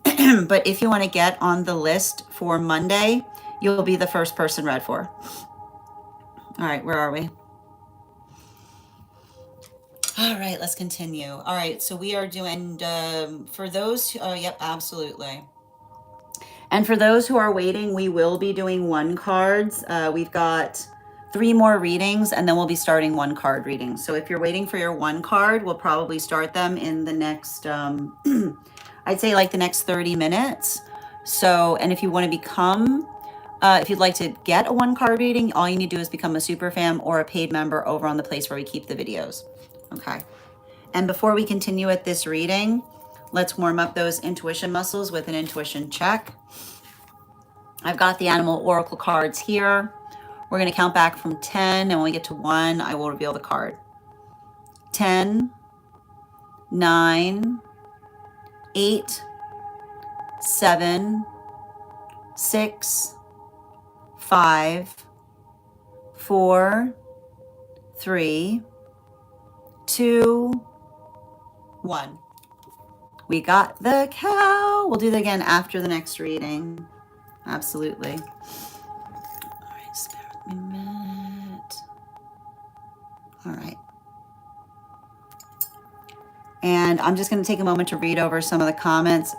But if you want to get on the list for Monday, you'll be the first person read for. All right, where are we? All right, let's continue. All right, so we are doing, for those, yep, absolutely. And for those who are waiting, we will be doing one cards. We've got 3 more readings, and then we'll be starting one card reading. So if you're waiting for your one card, we'll probably start them in the next, I'd say like the next 30 minutes. So, and if you want to become, if you'd like to get a one card reading, all you need to do is become a super fan or a paid member over on the place where we keep the videos. Okay. And before we continue with this reading, let's warm up those intuition muscles with an intuition check. I've got the animal oracle cards here. We're going to count back from 10, and when we get to 1, I will reveal the card. 10, 9, 8, 7, 6, 5, 4, 3, 2, 1. We got the cow. We'll do that again after the next reading. Absolutely. All right, spare with me a minute. All right. And I'm just going to take a moment to read over some of the comments.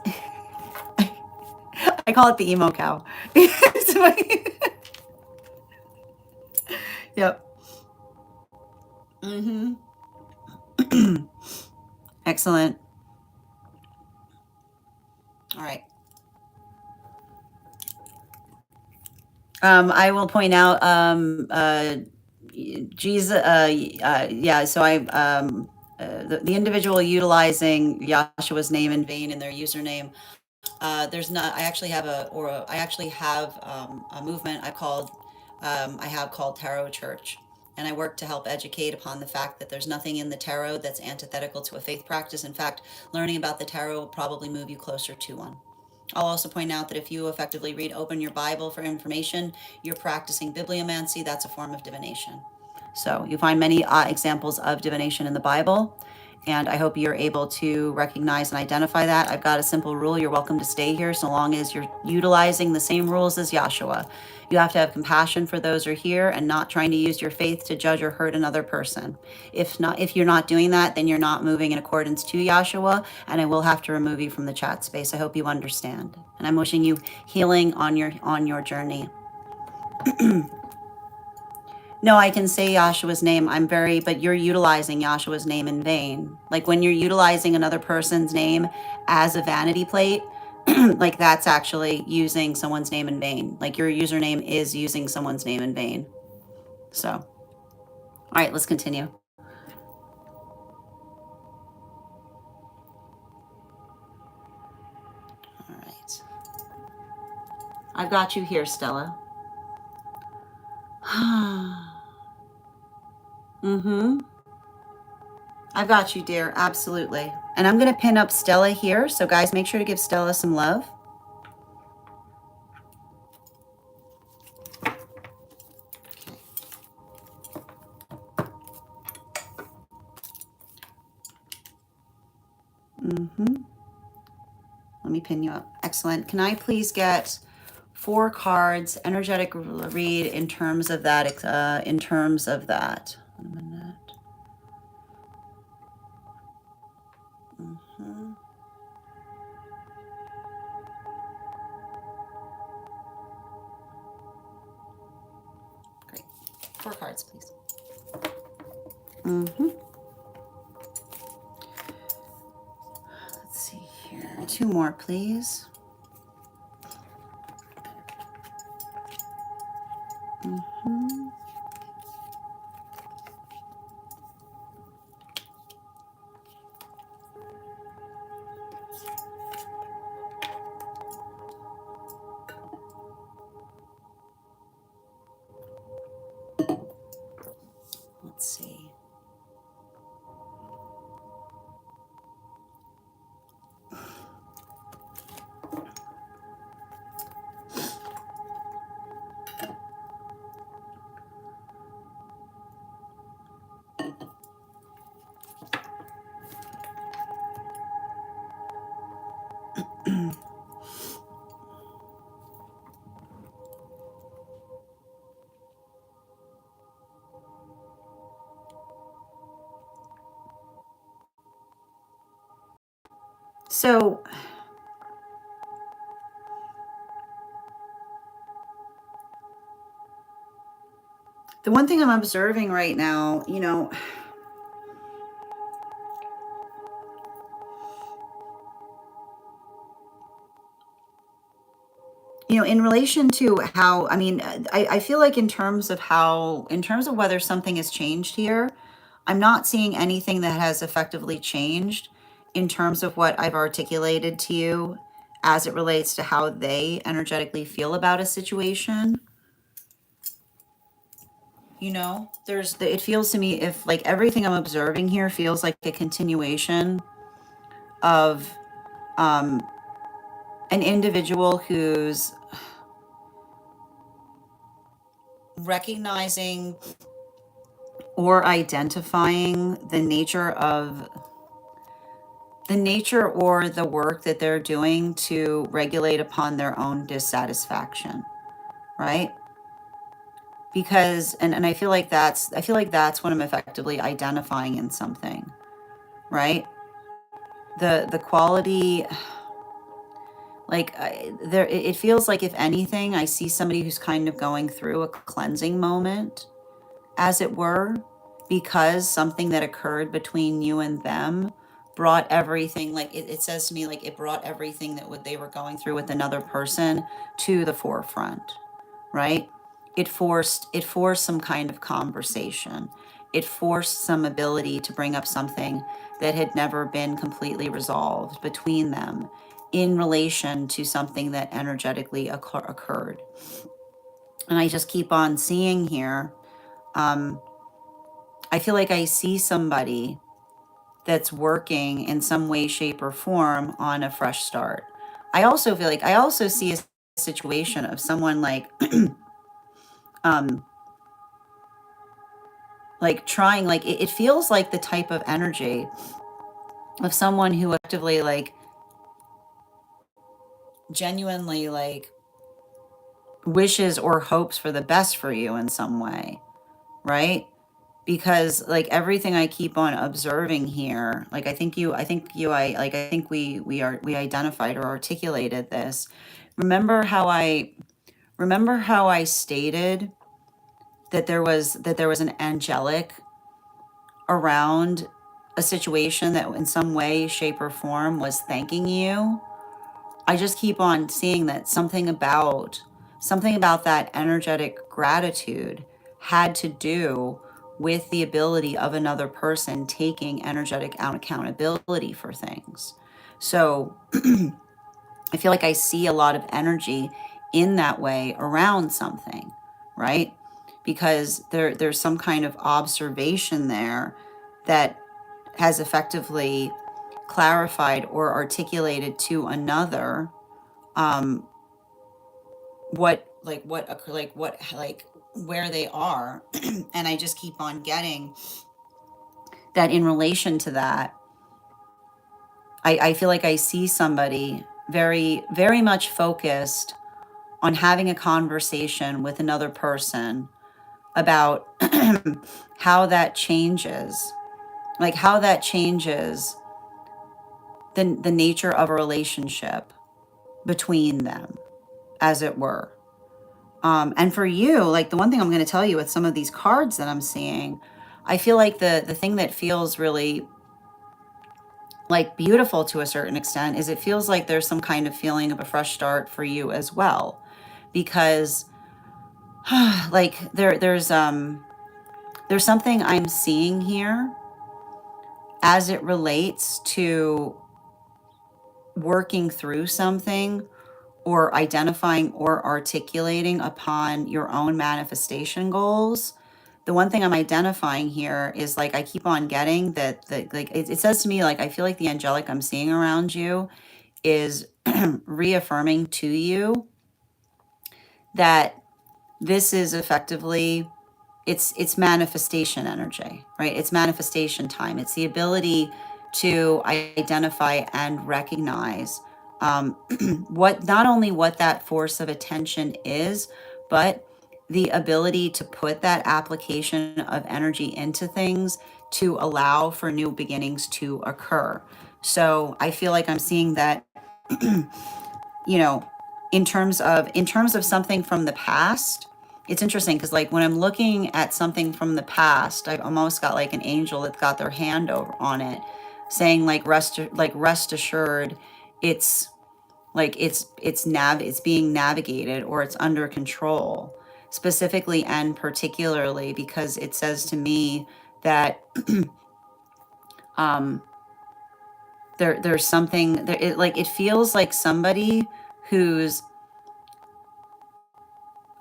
I call it the emo cow. Yep. Mm-hmm. Excellent. All right. I will point out, Jesus, yeah, so the individual utilizing Yahshua's name in vain in their username, there's not, I actually have a movement I have called Tarot Church. And I work to help educate upon the fact that there's nothing in the tarot that's antithetical to a faith practice. In fact, learning about the tarot will probably move you closer to one. I'll also point out that if you effectively read open your Bible for information, you're practicing bibliomancy. That's a form of divination. So you find many examples of divination in the Bible, and I hope you're able to recognize and identify that. I've got a simple rule. You're welcome to stay here so long as you're utilizing the same rules as Yahshua. You have to have compassion for those who are here and not trying to use your faith to judge or hurt another person. If you're not doing that, then you're not moving in accordance to Yahshua, and I will have to remove you from the chat space. I hope you understand. And I'm wishing you healing on your journey. No, I can say Yahshua's name. But you're utilizing Yahshua's name in vain. Like when you're utilizing another person's name as a vanity plate, like that's actually using someone's name in vain. Like your username is using someone's name in vain. So, all right, let's continue. All right. I've got you here, Stella. Mm-hmm. I've got you, dear. Absolutely. And I'm going to pin up Stella here. So guys, make sure to give Stella some love. Mm-hmm. Let me pin you up. Excellent. Can I please get 4 cards, energetic read in terms of that, One minute. Mm-hmm. Great. 4 cards, please. Mm-hmm. Let's see here. 2 more, please. Mm-hmm. Let's see. So the one thing I'm observing right now, in relation to how, I mean, I feel like in terms of whether something has changed here, I'm not seeing anything that has effectively changed in terms of what I've articulated to you as it relates to how they energetically feel about a situation. It feels to me, if like everything I'm observing here feels like a continuation of um, an individual who's recognizing or identifying the nature or the work that they're doing to regulate upon their own dissatisfaction, right? Because and I feel like that's what I'm effectively identifying in something, right? The quality, like there it feels like, if anything, I see somebody who's kind of going through a cleansing moment, as it were, because something that occurred between you and them brought everything, like it says to me, like it brought everything that what they were going through with another person to the forefront, right? It forced some kind of conversation. It forced some ability to bring up something that had never been completely resolved between them in relation to something that energetically occurred. And I just keep on seeing here, um, I feel like I see somebody that's working in some way, shape, or form on a fresh start. I also feel like I also see a situation of someone um, like trying, like it feels like the type of energy of someone who actively, like, genuinely, like, wishes or hopes for the best for you in some way, right? Because like everything I keep on observing here, like I think we identified or articulated this. Remember how I stated that there was an angelic around a situation that in some way, shape, or form was thanking you? I just keep on seeing that something about that energetic gratitude had to do with the ability of another person taking energetic accountability for things. So I feel like I see a lot of energy in that way around something, right? Because there's some kind of observation there that has effectively clarified or articulated to another, um, what where they are. And I just keep on getting that in relation to that. I feel like I see somebody very, very much focused on having a conversation with another person about how that changes, the nature of a relationship between them, as it were. And for you, like the one thing I'm going to tell you with some of these cards that I'm seeing, I feel like the thing that feels really like beautiful to a certain extent is it feels like there's some kind of feeling of a fresh start for you as well, because like there's something I'm seeing here as it relates to working through something or identifying or articulating upon your own manifestation goals. The one thing I'm identifying here is, like, I keep on getting that it says to me, like, I feel like the angelic I'm seeing around you is reaffirming to you that this is effectively, it's manifestation energy, right? It's manifestation time. It's the ability to identify and recognize what, not only what that force of attention is, but the ability to put that application of energy into things to allow for new beginnings to occur. So I feel like I'm seeing that, you know, in terms of something from the past. It's interesting because like when I'm looking at something from the past, I've almost got like an angel that's got their hand over on it, saying rest assured, it's it's being navigated, or it's under control, specifically and particularly because it says to me that um there's something there, it feels like somebody who's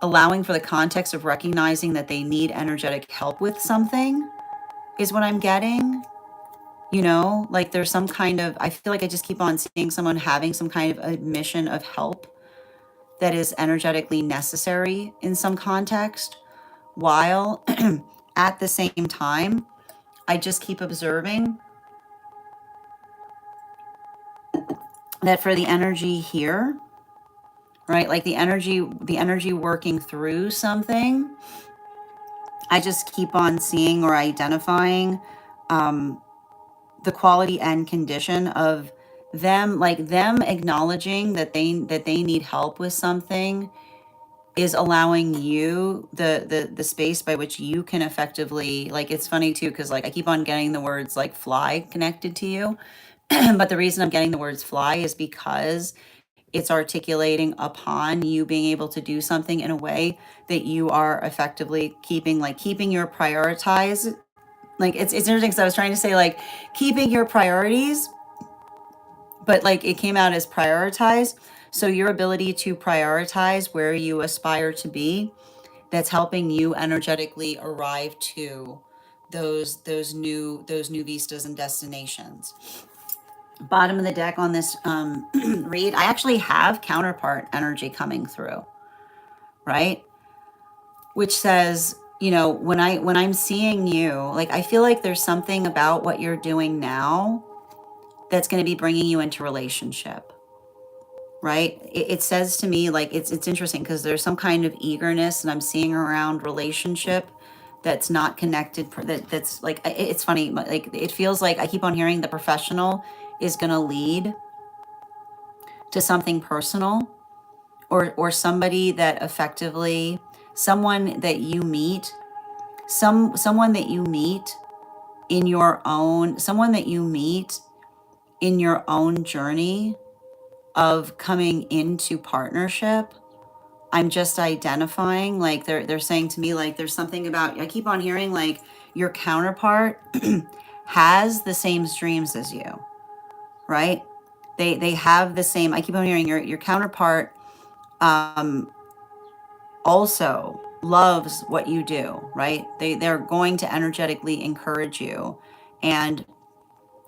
allowing for the context of recognizing that they need energetic help with something is what I'm getting. You know, like there's some kind of, I feel like I just keep on seeing someone having some kind of admission of help that is energetically necessary in some context, while at the same time, I just keep observing that for the energy here, right? Like the energy working through something, I just keep on seeing or identifying um, the quality and condition of them, like them acknowledging that they need help with something is allowing you the space by which you can effectively, like it's funny too because like I keep on getting the words like fly connected to you. But the reason I'm getting the words fly is because it's articulating upon you being able to do something in a way that you are effectively keeping your prioritize, like it's interesting because I was trying to say like keeping your priorities, but like it came out as prioritize. So your ability to prioritize where you aspire to be, that's helping you energetically arrive to those new vistas and destinations. Bottom of the deck on this read, I actually have counterpart energy coming through, right? Which says, you know, when I'm seeing you, like I feel like there's something about what you're doing now that's going to be bringing you into relationship, right? It says to me like it's interesting because there's some kind of eagerness and I'm seeing around relationship that's not connected, that's like it's funny, like it feels like I keep on hearing the professional is going to lead to something personal, or somebody that effectively, someone that you meet, someone that you meet in your own, someone that you meet in your own journey of coming into partnership. I'm just identifying, like they're saying to me, like there's something about, I keep on hearing like your counterpart has the same dreams as you, right? They have the same, I keep on hearing your counterpart um also loves what you do, right? They're going to energetically encourage you. And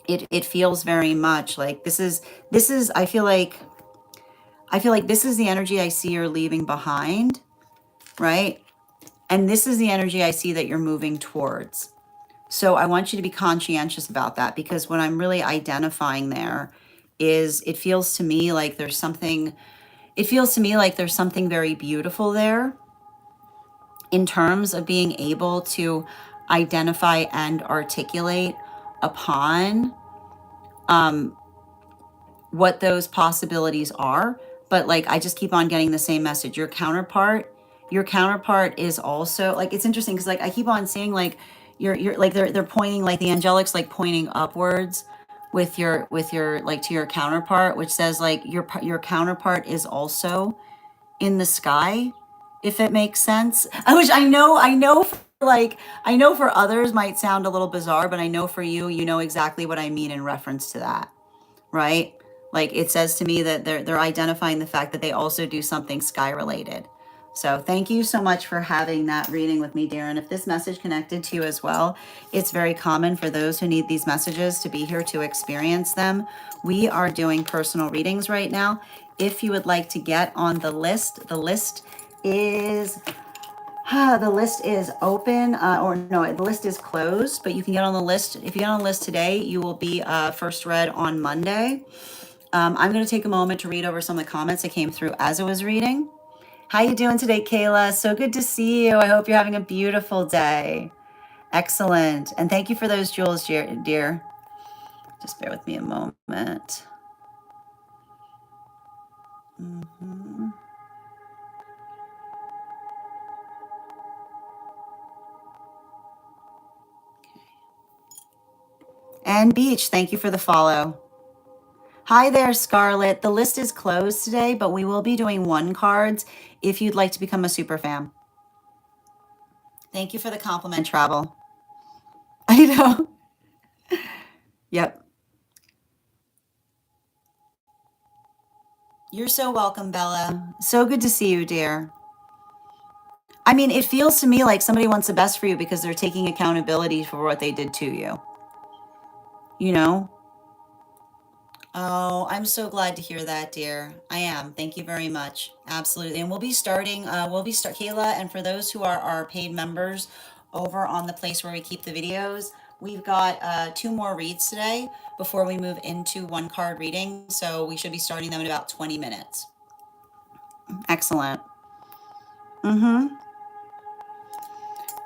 it feels very much like this is I feel like this is the energy I see you're leaving behind, right? And this is the energy I see that you're moving towards. So I want you to be conscientious about that, because what I'm really identifying there is it feels to me like there's something, it feels to me like there's something very beautiful there in terms of being able to identify and articulate upon um, what those possibilities are. But like I just keep on getting the same message. Your counterpart is also like, it's interesting because like I keep on seeing like you're like they're pointing, like the angelics like pointing upwards with your like to your counterpart, which says like your counterpart is also in the sky, if it makes sense. I wish, I know for, like I know for others might sound a little bizarre, but I know for you, you know exactly what I mean in reference to that, right? Like it says to me that they're identifying the fact that they also do something sky related. So thank you so much for having that reading with me, dear. And if this message connected to you as well, it's very common for those who need these messages to be here to experience them. We are doing personal readings right now. If you would like to get on the list is the list is open, or no, the list is closed, but you can get on the list. If you get on the list today, you will be first read on Monday. I'm going to take a moment to read over some of the comments that came through as I was reading. How you doing today, Kayla? So good to see you. I hope you're having a beautiful day. Excellent. And thank you for those jewels, dear. Just bear with me a moment. Mm-hmm. And Beach, thank you for the follow. Hi there, Scarlett. The list is closed today, but we will be doing one cards if you'd like to become a super fan. Thank you for the compliment, Travel. I know. Yep. You're so welcome, Bella. So good to see you, dear. I mean, it feels to me like somebody wants the best for you because they're taking accountability for what they did to you. You know? Oh, I'm so glad to hear that, dear. I am. Thank you very much. Absolutely. And we'll be starting, Kayla, and for those who are our paid members over on the place where we keep the videos, we've got 2 more reads today before we move into 1 card reading. So we should be starting them in about 20 minutes. Excellent. Mm-hmm.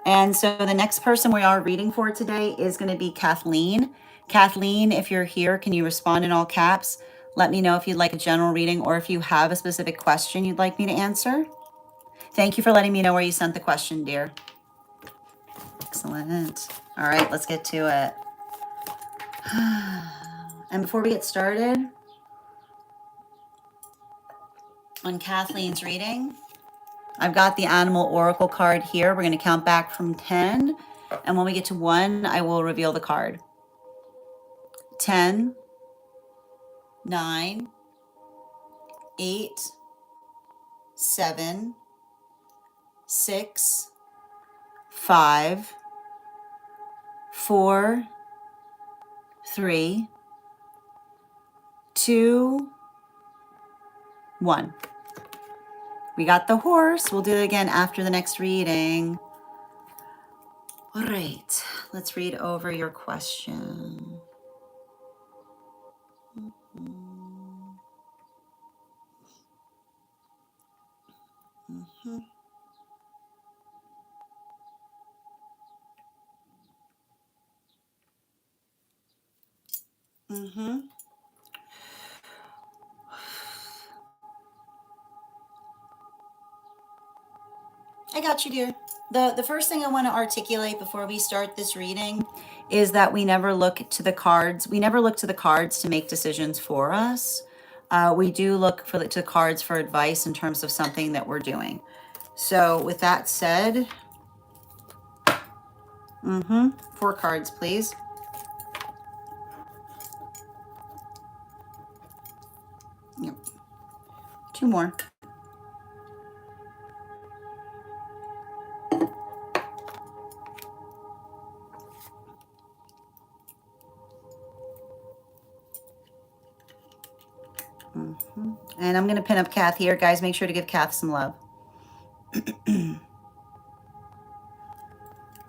And so the next person we are reading for today is going to be Kathleen. Kathleen, if you're here, can you respond in all caps? Let me know if you'd like a general reading or if you have a specific question you'd like me to answer. Thank you for letting me know where you sent the question, dear. Excellent. All right, let's get to it. And before we get started on Kathleen's reading, I've got the Animal Oracle card here. We're going to count back from 10. And when we get to 1, I will reveal the card. 10, 9, 8, 7, 6, 5, 4, 3, 2, 1. We got the horse. We'll do it again after the next reading. All right, let's read over your question. Mm-hmm. Mm-hmm. I got you, dear. The first thing I want to articulate before we start this reading is that we never look to the cards. We never look to the cards to make decisions for us. We do look to the cards for advice in terms of something that we're doing. So with that said, 4 cards, please. Yep. 2 more. And I'm going to pin up Kath here. Guys, make sure to give Kath some love.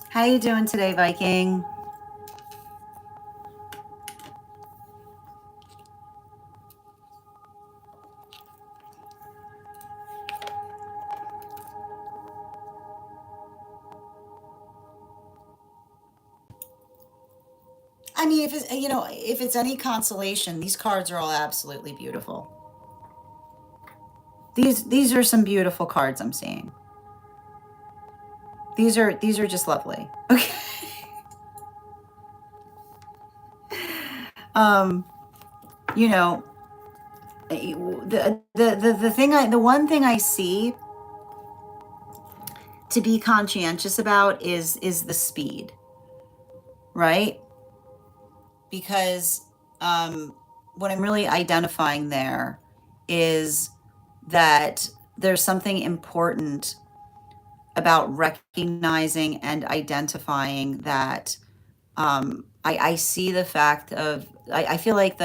How you doing today, Viking? I mean, if it's, if it's any consolation, these cards are all absolutely beautiful. These are some beautiful cards I'm seeing. These are just lovely. Okay. The one thing I see to be conscientious about is the speed, right? Because what I'm really identifying there is that there's something important about recognizing and identifying that I see the fact of, I feel like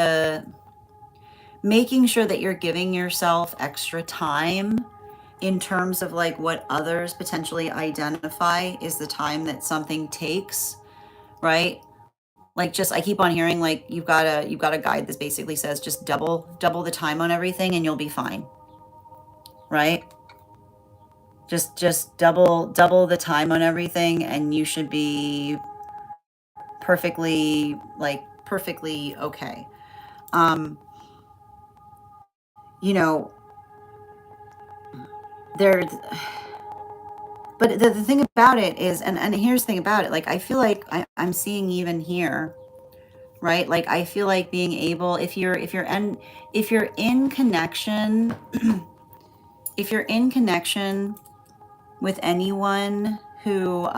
making sure that you're giving yourself extra time in terms of like what others potentially identify is the time that something takes, right? Like, just, I keep on hearing like you've got a guide that basically says just double the time on everything and you'll be fine, right? Just double the time on everything and you should be perfectly perfectly okay. You know, there, but the thing about it is, and here's the thing about it, like, I feel like I'm seeing even here, right? Like, I feel like being able, if you're in connection, if you're in connection with anyone who,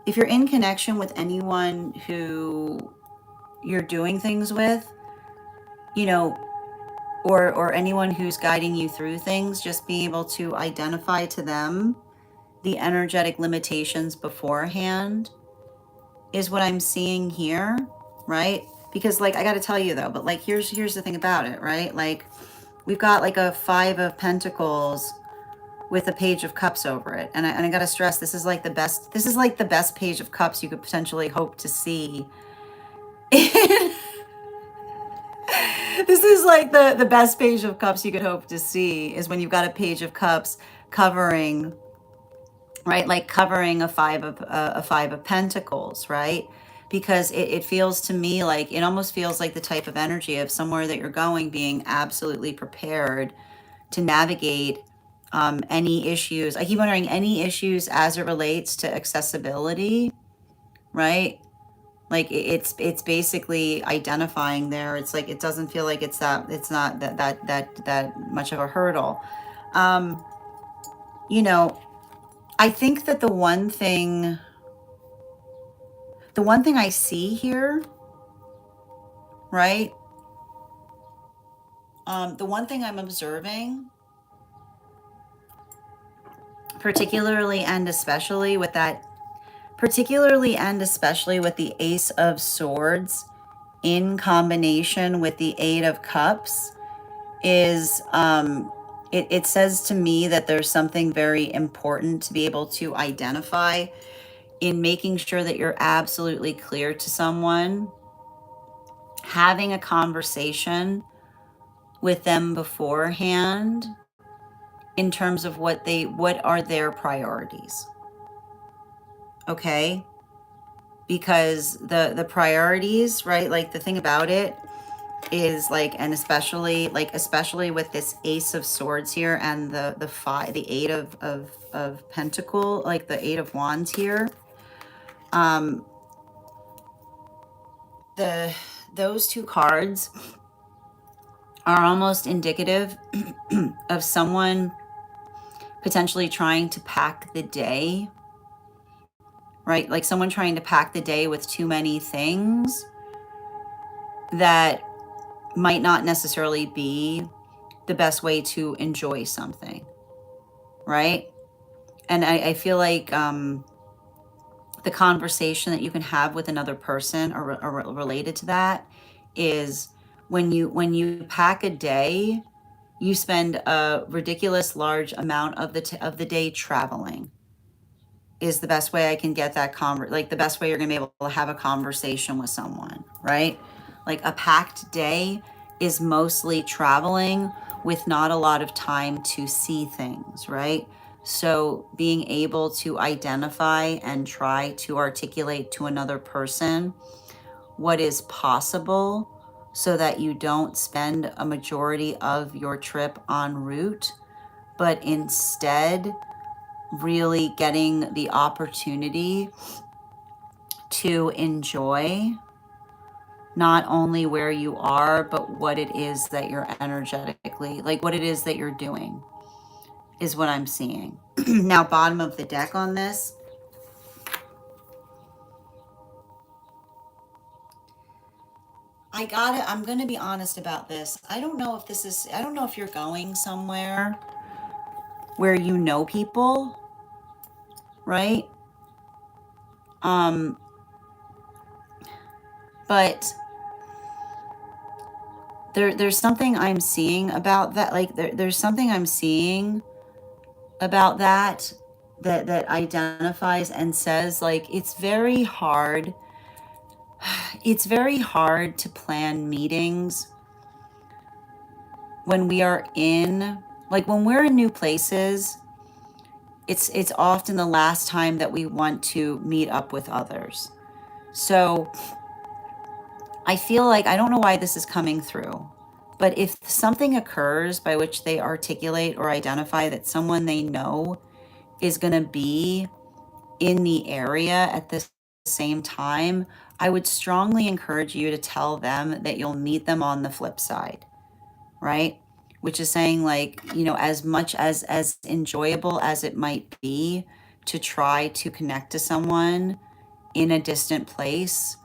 if you're in connection with anyone who you're doing things with, you know, or anyone who's guiding you through things, just being able to identify to them the energetic limitations beforehand is what I'm seeing here, right? Because, like, I got to tell you though, but like, here's the thing about it, right? Like, we've got like a 5 of Pentacles with a Page of Cups over it, and I got to stress, this is like the best. This is like the best Page of Cups you could potentially hope to see. This is like the best Page of Cups you could hope to see is when you've got a Page of Cups covering, right? Like covering a 5 of Pentacles, right? Because it feels to me like, it almost feels like the type of energy of somewhere that you're going, being absolutely prepared to navigate any issues. I keep wondering, any issues as it relates to accessibility, right? Like, it's basically identifying there. It's like, it doesn't feel like it's not that much of a hurdle. You know, I think that the one thing I see here, right? The one thing I'm observing, particularly and especially with the Ace of Swords in combination with the 8 of Cups, is it says to me that there's something very important to be able to identify in making sure that you're absolutely clear to someone, having a conversation with them beforehand in terms of what are their priorities. Okay? Because the priorities, right? Like, the thing about it is, like, and especially with this Ace of Swords here, and the 8 of Pentacle, like the 8 of Wands here, those two cards are almost indicative of someone potentially trying to pack the day, right? Like someone trying to pack the day with too many things that might not necessarily be the best way to enjoy something, right? And I feel like the conversation that you can have with another person or related to that is, when you pack a day, you spend a ridiculous large amount of the day traveling, is the best way I can get that like the best way you're gonna be able to have a conversation with someone, right? Like, a packed day is mostly traveling with not a lot of time to see things, right? So being able to identify and try to articulate to another person what is possible, so that you don't spend a majority of your trip en route, but instead really getting the opportunity to enjoy not only where you are, but what it is that you're energetically, like what it is that you're doing, is what I'm seeing. Now, bottom of the deck on this, I'm going to be honest about this. I don't know if you're going somewhere where you know people, right? But there's something I'm seeing about that. Like, there's something I'm seeing about that identifies and says, like, it's very hard to plan meetings when we're in new places. It's often the last time that we want to meet up with others, So I feel like, I don't know why this is coming through, but if something occurs by which they articulate or identify that someone they know is going to be in the area at the same time, I would strongly encourage you to tell them that you'll meet them on the flip side, right? Which is saying, like, you know, as much as enjoyable as it might be to try to connect to someone in a distant place,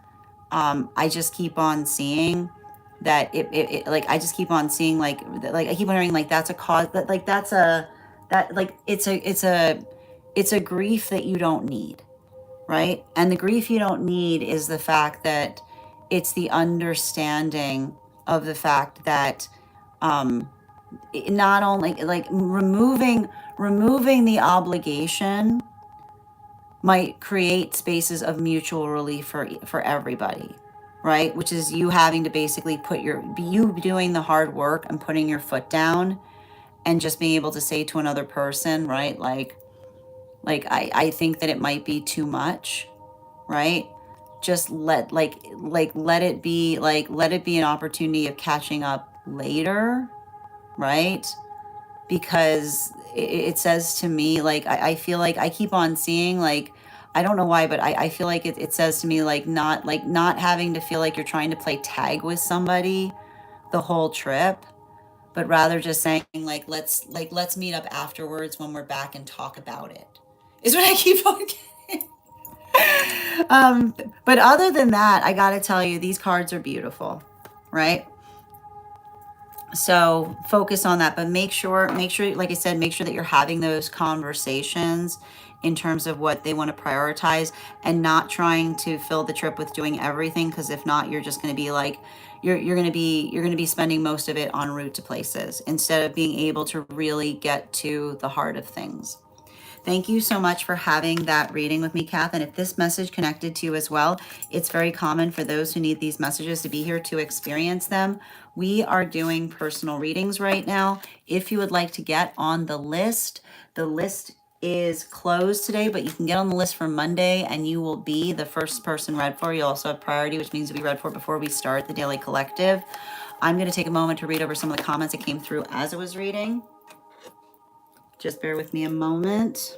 I just keep on seeing that like, I just keep on seeing, like I keep wondering, like, that's a cause, that, like, that's a, that, like, it's a grief that you don't need, right? And the grief you don't need is the fact that it's the understanding of the fact that, not only, like, removing the obligation might create spaces of mutual relief for everybody, right? Which is you having to basically you doing the hard work and putting your foot down and just being able to say to another person, right? I think that it might be too much, right? Just let it be, like, let it be an opportunity of catching up later, right? Because it says to me, like, I feel like I keep on seeing, like, I don't know why, but I feel like it says to me, like, not having to feel like you're trying to play tag with somebody the whole trip, but rather just saying, let's meet up afterwards when we're back and talk about it, is what I keep on getting. But other than that, I gotta tell you, these cards are beautiful, right? So focus on that, but make sure, like I said, make sure that you're having those conversations in terms of what they want to prioritize, and not trying to fill the trip with doing everything, because if not, you're just going to be like, you're going to be spending most of it en route to places instead of being able to really get to the heart of things. Thank you so much for having that reading with me, Kath. And if this message connected to you as well, it's very common for those who need these messages to be here to experience them. We are doing personal readings right now. If you would like to get on the list is closed today, but you can get on the list for Monday and you will be the first person read for. You'll also have priority, which means you'll be read for before we start the Daily Collective. I'm going to take a moment to read over some of the comments that came through as I was reading. Just bear with me a moment.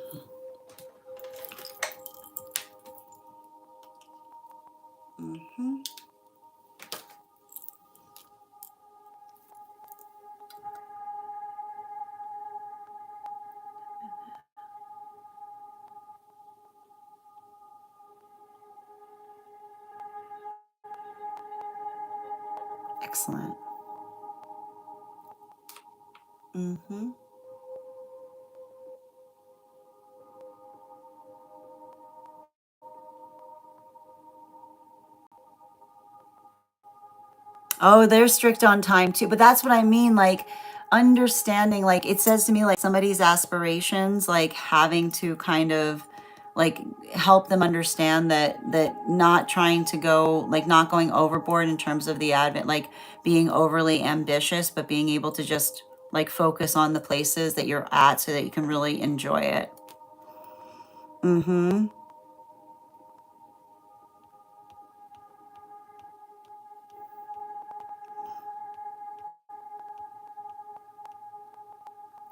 Excellent. Oh, they're strict on time too. But that's what I mean. Like, understanding, like, it says to me, like, somebody's aspirations, like, having to kind of, like, help them understand that not trying to go, like, not going overboard in terms of the advent, like, being overly ambitious, but being able to just, like, focus on the places that you're at so that you can really enjoy it.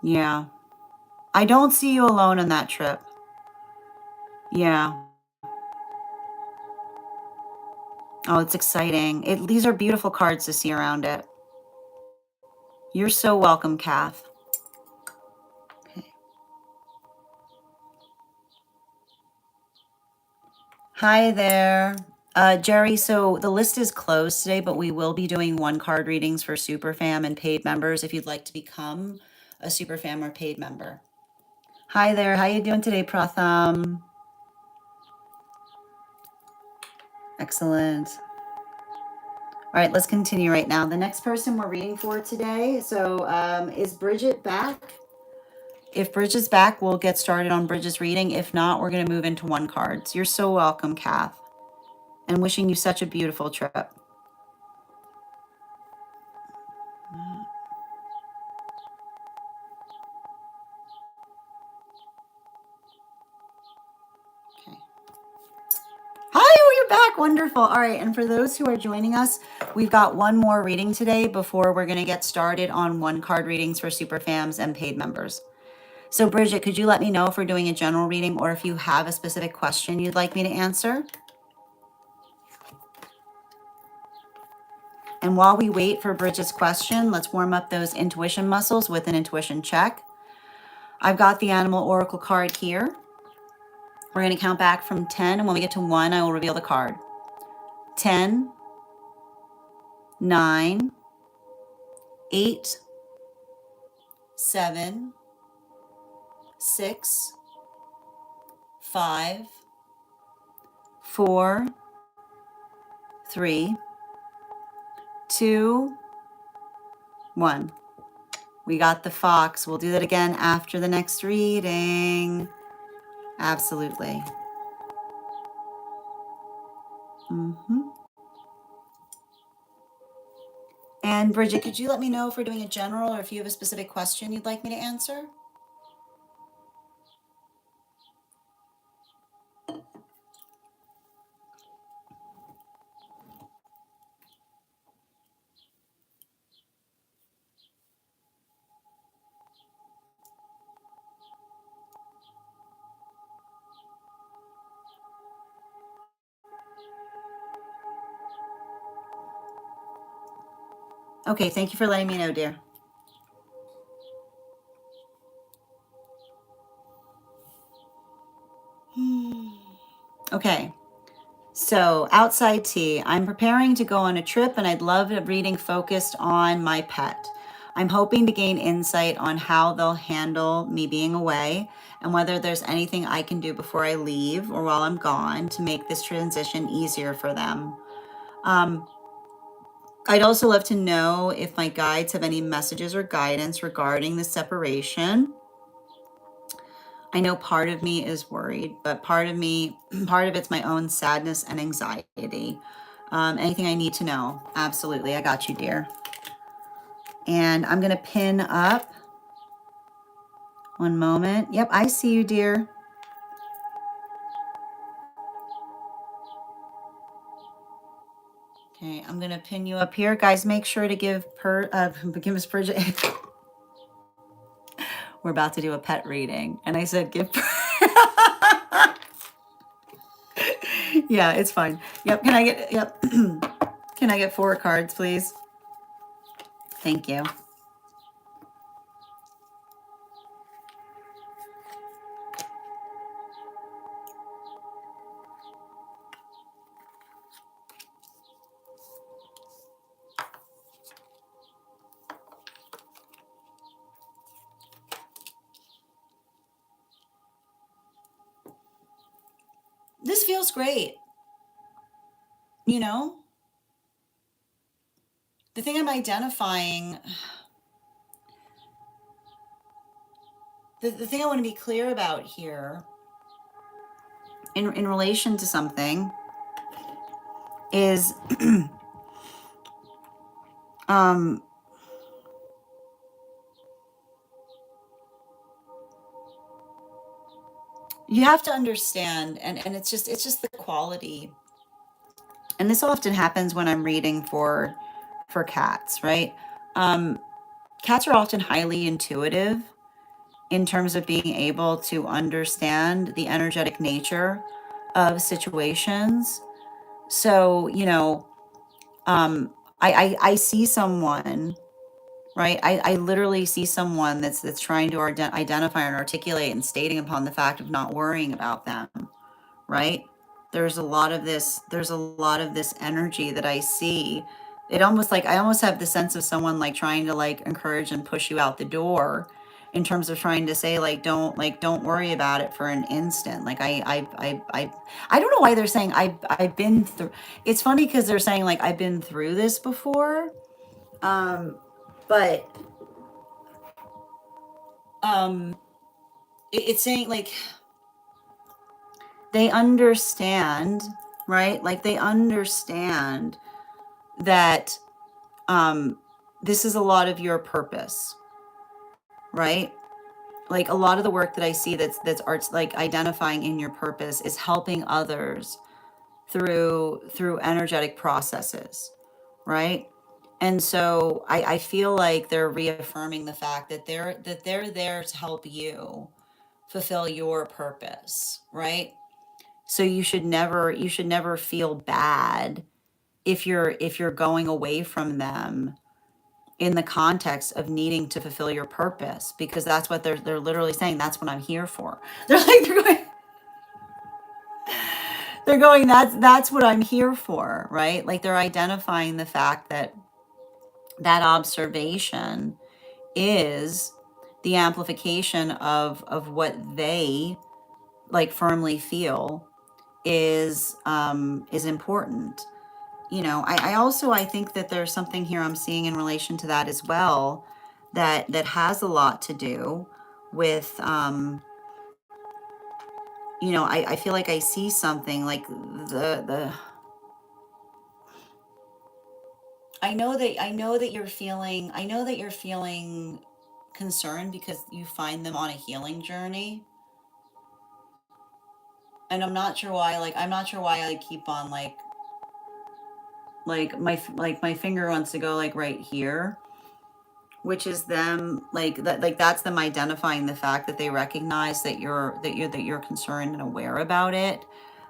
Yeah. I don't see you alone on that trip. Yeah. Oh, it's exciting. These are beautiful cards to see around it. You're so welcome, Kath. Okay. Hi there. Jerry, so the list is closed today, but we will be doing one card readings for Superfam and paid members if you'd like to become a Superfam or paid member. Hi there. How you doing today, Pratham? Excellent. All right, let's continue right now. The next person we're reading for today, so is Bridget back? If Bridget's back, we'll get started on Bridget's reading. If not, we're going to move into one cards. You're so welcome, Kath, and wishing you such a beautiful trip. Okay. Hi, oh, you're back, back. Wonderful. All right. And for those who are joining us, we've got one more reading today before we're going to get started on one card readings for super fams and paid members. So Bridget, could you let me know if we're doing a general reading or if you have a specific question you'd like me to answer? And while we wait for Bridget's question, let's warm up those intuition muscles with an intuition check. I've got the Animal Oracle card here. We're going to count back from 10, and when we get to 1, I will reveal the card. 10, 9, 8, 7, 6, 5, 4, 3, 2, 1. We got the fox. We'll do that again after the next reading. Absolutely. And Bridget, could you let me know if we're doing a general or if you have a specific question you'd like me to answer? Okay, thank you for letting me know, dear. Okay, so outside tea. I'm preparing to go on a trip and I'd love a reading focused on my pet. I'm hoping to gain insight on how they'll handle me being away and whether there's anything I can do before I leave or while I'm gone to make this transition easier for them. I'd also love to know if my guides have any messages or guidance regarding the separation. I know part of me is worried, but part of it's my own sadness and anxiety. Anything I need to know? Absolutely. I got you, dear. And I'm going to pin up. One moment. Yep, I see you, dear. Okay, I'm going to pin you up here. Guys, make sure to give Miss Bridget. We're about to do a pet reading. And I said, give. Yeah, it's fine. Yep, can I get 4 cards, please? Thank you. This feels great. You know, the thing I'm identifying, the thing I want to be clear about here in relation to something is you have to understand, and it's just the quality. And this often happens when I'm reading for cats, right? Cats are often highly intuitive in terms of being able to understand the energetic nature of situations. So, you know, I see someone, right? I literally see someone that's trying to identify and articulate and stating upon the fact of not worrying about them, right? There's a lot of this energy that I see. I almost have the sense of someone like trying to like encourage and push you out the door in terms of trying to say don't worry about it for an instant. Like I don't know why they're saying I've been through. It's funny because they're saying like I've been through this before. But it's saying like they understand, right? Like they understand that this is a lot of your purpose, right? Like a lot of the work that I see that's arts like identifying in your purpose is helping others through energetic processes, right? And so I feel like they're reaffirming the fact that they're there to help you fulfill your purpose, right? So you should never feel bad if you're going away from them in the context of needing to fulfill your purpose, because that's what they're literally saying. That's what I'm here for. They're going, that's what I'm here for, right? Like they're identifying the fact that that observation is the amplification of what they like firmly feel is important. You know, I also I think that there's something here I'm seeing in relation to that as well, that has a lot to do with you know, I feel like I see something like the I know that you're feeling concerned because you find them on a healing journey. And I'm not sure why I keep on like my finger wants to go like right here, which is them like that, like that's them identifying the fact that they recognize that you're concerned and aware about it.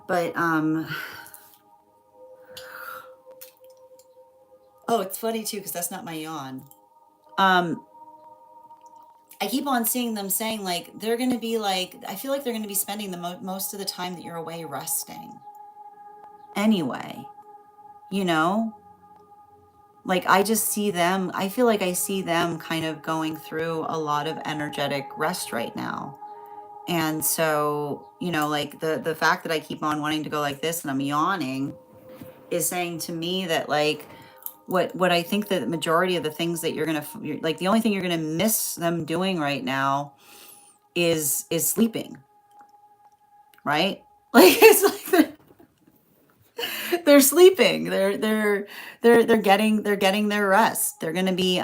But oh, it's funny too because that's not my yawn. um I keep on seeing them saying like they're going to be like, I feel like they're going to be spending the most of the time that you're away resting anyway, you know? Like I just see them, I feel like I see them kind of going through a lot of energetic rest right now. And so, you know, like the fact that I keep on wanting to go like this and I'm yawning is saying to me that like what I think that the majority of the things that you're like the only thing you're going to miss them doing right now is sleeping, right? Like it's like they're sleeping. They're getting their rest. They're going to be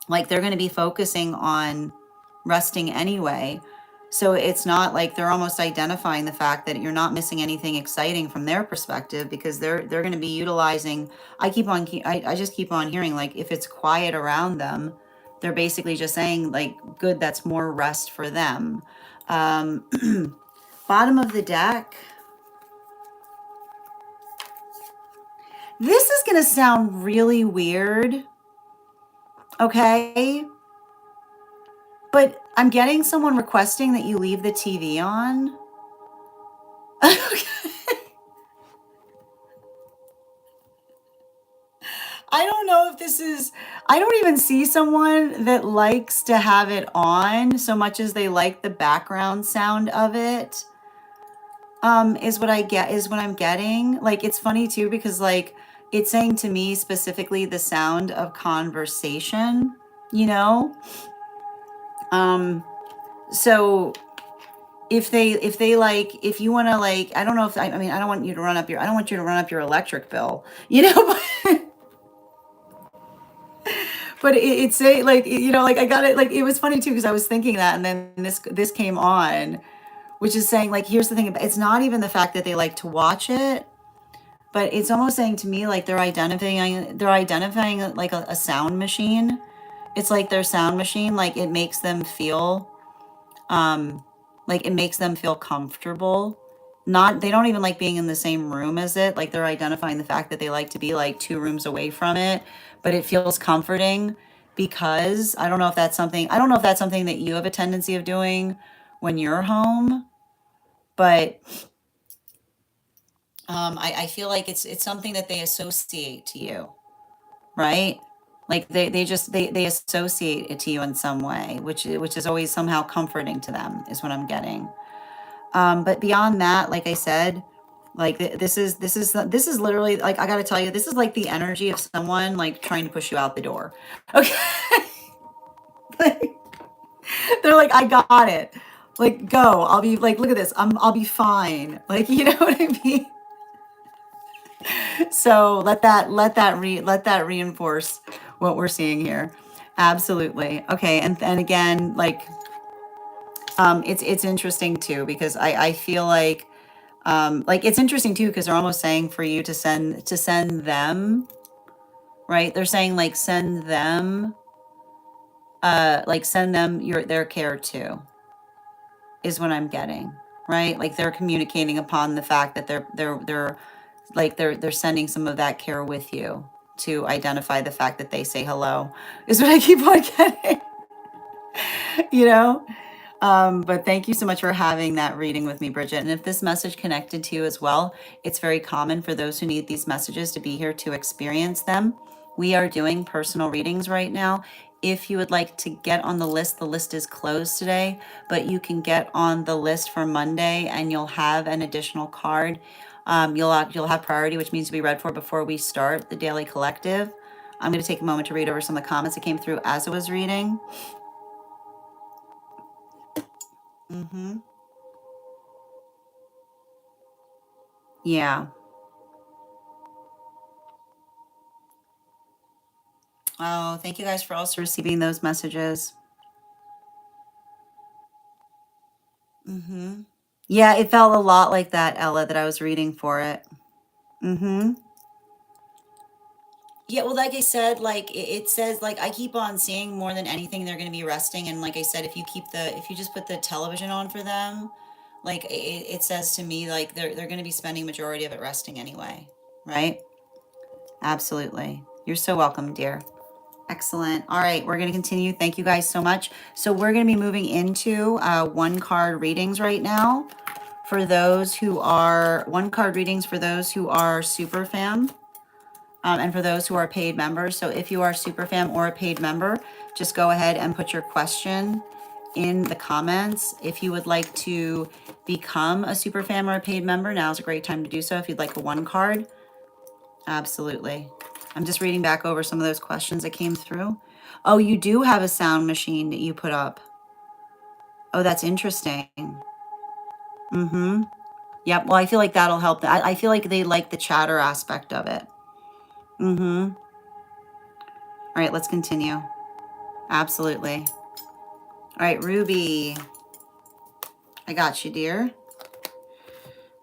like they're going to be focusing on resting anyway. So it's not like they're almost identifying the fact that you're not missing anything exciting from their perspective, because they're going to be utilizing. I just keep on hearing like if it's quiet around them, they're basically just saying like good, that's more rest for them. um Bottom of the deck, this is going to sound really weird, okay? But I'm getting someone requesting that you leave the TV on. I don't know if this is, I don't even see someone that likes to have it on so much as they like the background sound of it. Is what is what I'm getting. Like, it's funny too, because like it's saying to me specifically the sound of conversation, you know? Um, so if they like, if you want to like, I don't know if I mean I don't want you to run up your, I don't want you to run up your electric bill, you know. But it's a like, you know, like I got it, like it was funny too because I was thinking that, and then this came on, which is saying like here's the thing about, it's not even the fact that they like to watch it, but it's almost saying to me like they're identifying like a sound machine. It's like their sound machine, like it makes them feel like it makes them feel comfortable. Not, they don't even like being in the same room as it. Like they're identifying the fact that they like to be like two rooms away from it, but it feels comforting because I don't know if that's something, I don't know if that's something that you have a tendency of doing when you're home, but I feel like it's something that they associate to you, right? Like they just they associate it to you in some way, which is always somehow comforting to them, is what I'm getting. But beyond that, like I said, like this is literally like, I gotta tell you, this is like the energy of someone like trying to push you out the door. Okay. Like, they're like, I got it. Like, go. I'll be like, look at this. I'll be fine. Like, you know what I mean? So let that reinforce what we're seeing here. Absolutely. Okay. And again, like, it's interesting too, because I feel like Like it's interesting too, because they're almost saying for you to send them, right? They're saying like send them their care too, is what I'm getting, right? Like they're communicating upon the fact that they're sending some of that care with you to identify the fact that they say hello, is what I keep on getting. you know? But thank you so much for having that reading with me, Bridget. And if this message connected to you as well, it's very common for those who need these messages to be here to experience them. We are doing personal readings right now. If you would like to get on the list is closed today, but you can get on the list for Monday and you'll have an additional card. You'll have priority, which means to be read for before we start the daily collective. I'm going to take a moment to read over some of the comments that came through as I was reading. Yeah. Oh, thank you guys for also receiving those messages. Yeah, it felt a lot like that, Ella, that I was reading for it. Yeah, well, like I said, like it says, like I keep on seeing more than anything, they're going to be resting. And like I said, if you just put the television on for them, like it says to me, like they're going to be spending majority of it resting anyway, right? Absolutely. You're so welcome, dear. Excellent. All right, we're going to continue. Thank you guys so much. So we're going to be moving into one card readings right now for those who are super fam, and for those who are paid members. So if you are super fam or a paid member, just go ahead and put your question in the comments. If you would like to become a super fam or a paid member, now is a great time to do so. If you'd like a one card, absolutely. I'm just reading back over some of those questions that came through. Oh, you do have a sound machine that you put up. Oh, that's interesting. Yep. Well, I feel like that'll help. I feel like they like the chatter aspect of it. All right, let's continue. Absolutely. All right, Ruby. I got you, dear.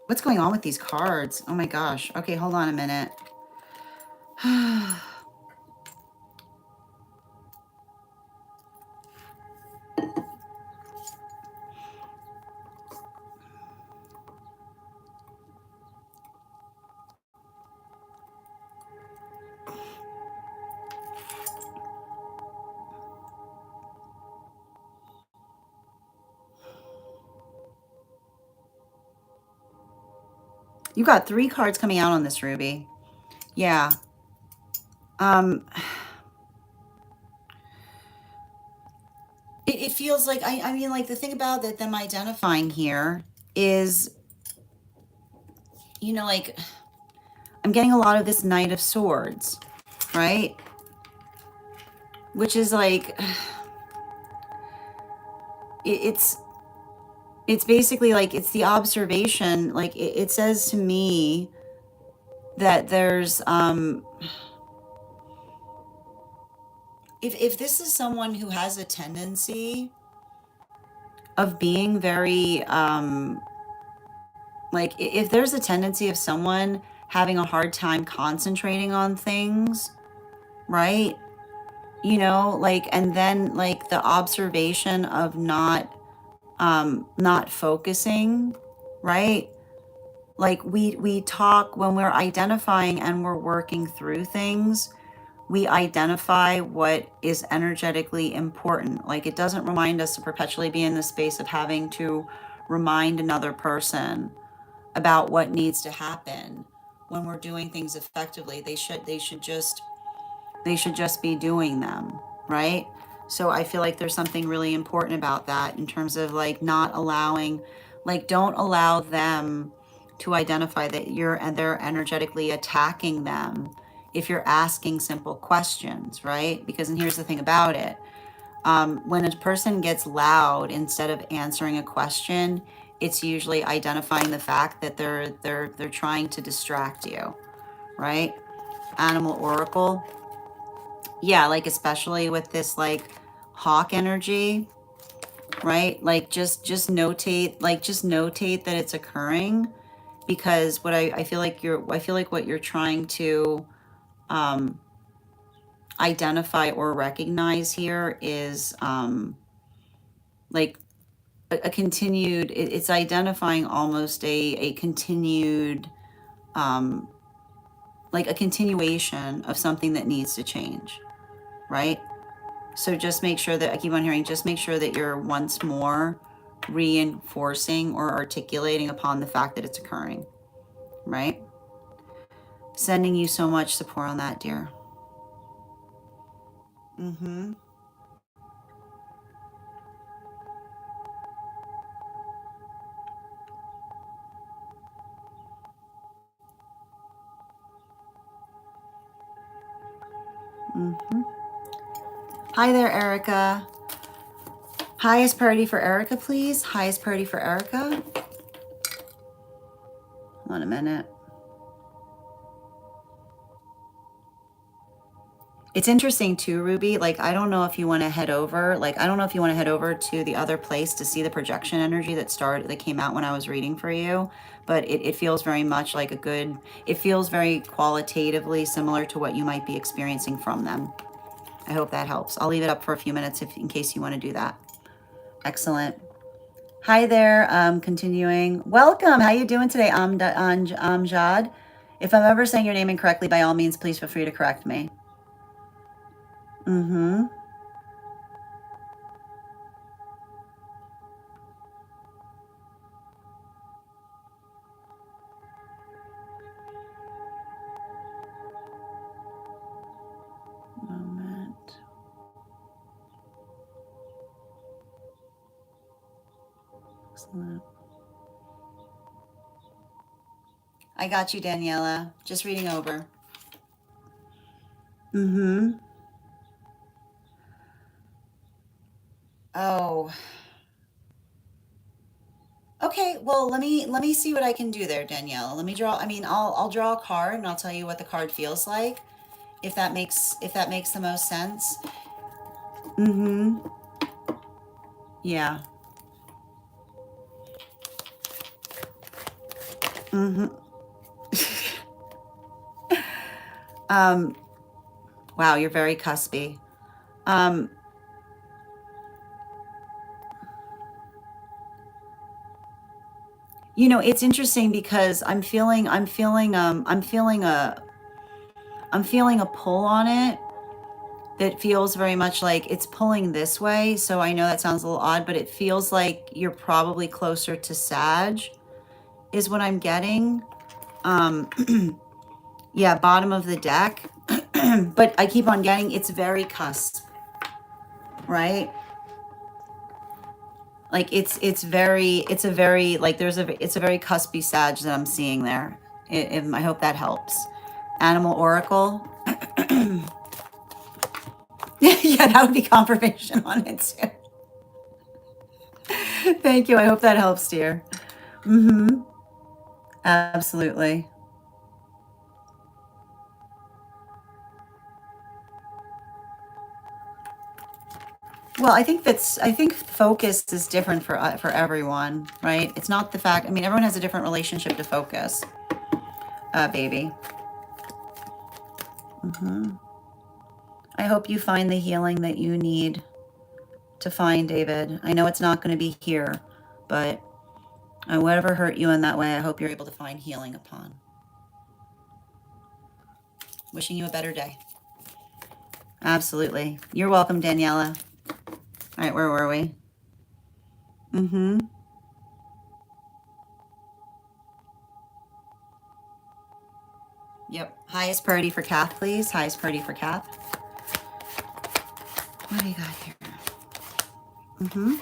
What's going on with these cards? Oh my gosh. Okay, hold on a minute. You got 3 cards coming out on this, Ruby. Yeah. It feels like, I mean, like the thing about that, them identifying here is, like I'm getting a lot of this Knight of Swords, right? Which is like, it's basically like, it's the observation. Like it says to me that there's, if this is someone who has a tendency of being very, like if there's a tendency of someone having a hard time concentrating on things, right? Like, and then like the observation of not focusing, right? Like we talk when we're identifying and we're working through things, we identify what is energetically important. Like it doesn't remind us to perpetually be in the space of having to remind another person about what needs to happen when we're doing things effectively. They should just be doing them, right? So I feel like there's something really important about that in terms of like not allowing, like don't allow them to identify that they're energetically attacking them if you're asking simple questions, right? Because, and here's the thing about it, when a person gets loud instead of answering a question, it's usually identifying the fact that they're trying to distract you, right? Animal Oracle. Yeah, like especially with this like hawk energy, right? Like just notate that it's occurring because what I feel like what you're trying to identify or recognize here is like a continued, it's identifying almost a continued, like a continuation of something that needs to change, right? So just make sure that, I keep on hearing, just make sure that you're once more reinforcing or articulating upon the fact that it's occurring, right? Sending you so much support on that, dear. Mm-hmm. Mm-hmm. Hi there, Erica. Highest priority for Erica, please. Highest priority for Erica. Hold on a minute. It's interesting too, Ruby. Like, I don't know if you want to head over, to the other place to see the projection energy that came out when I was reading for you. But it feels very much like it feels very qualitatively similar to what you might be experiencing from them. I hope that helps. I'll leave it up for a few minutes in case you want to do that. Excellent. Hi there. Continuing. Welcome. How you doing today, Amjad? If I'm ever saying your name incorrectly, by all means, please feel free to correct me. Mm-hmm. Moment. Excellent. I got you, Daniela. Just reading over. Mm-hmm. Oh. Okay, well, let me see what I can do there, Daniela. Let me draw. I mean, I'll draw a card and I'll tell you what the card feels like, if that makes the most sense. Mm-hmm. Yeah. Mm-hmm. Wow, you're very cuspy. Um, it's interesting because I'm feeling a pull on it that feels very much like it's pulling this way. So I know that sounds a little odd, but it feels like you're probably closer to Sag, is what I'm getting. Yeah, bottom of the deck. But I keep on getting it's very cusp, right? Like it's a very like it's a very cuspy Sag that I'm seeing there. I hope that helps. Animal Oracle. Yeah, that would be confirmation on it too. Thank you. I hope that helps, dear. Mm-hmm. Absolutely. Well, I think focus is different for everyone, right? It's not the fact. I mean, everyone has a different relationship to focus, baby. Mm-hmm. I hope you find the healing that you need to find, David. I know it's not going to be here, but whatever hurt you in that way, I hope you're able to find healing upon. Wishing you a better day. Absolutely. You're welcome, Daniela. All right, where were we? Mm-hmm. Yep. Highest priority for Kath, please. Highest priority for Kath. What do you got here? Mm-hmm.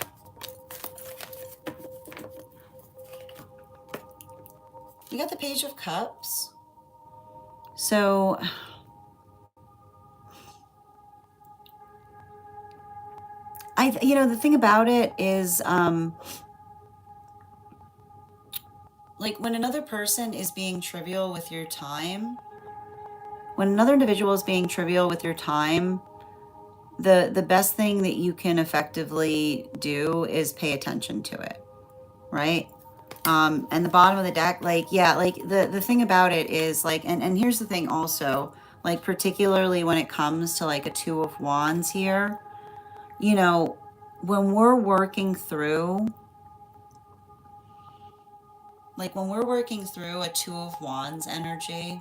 You got the Page of Cups. So the thing about it is, like when another person is being trivial with your time, when another individual is being trivial with your time, the best thing that you can effectively do is pay attention to it, right? And the bottom of the deck, like, yeah, like the thing about it is like, and here's the thing also, like, particularly when it comes to like a Two of Wands here, you know, when we're working through, like when we're working through a Two of Wands energy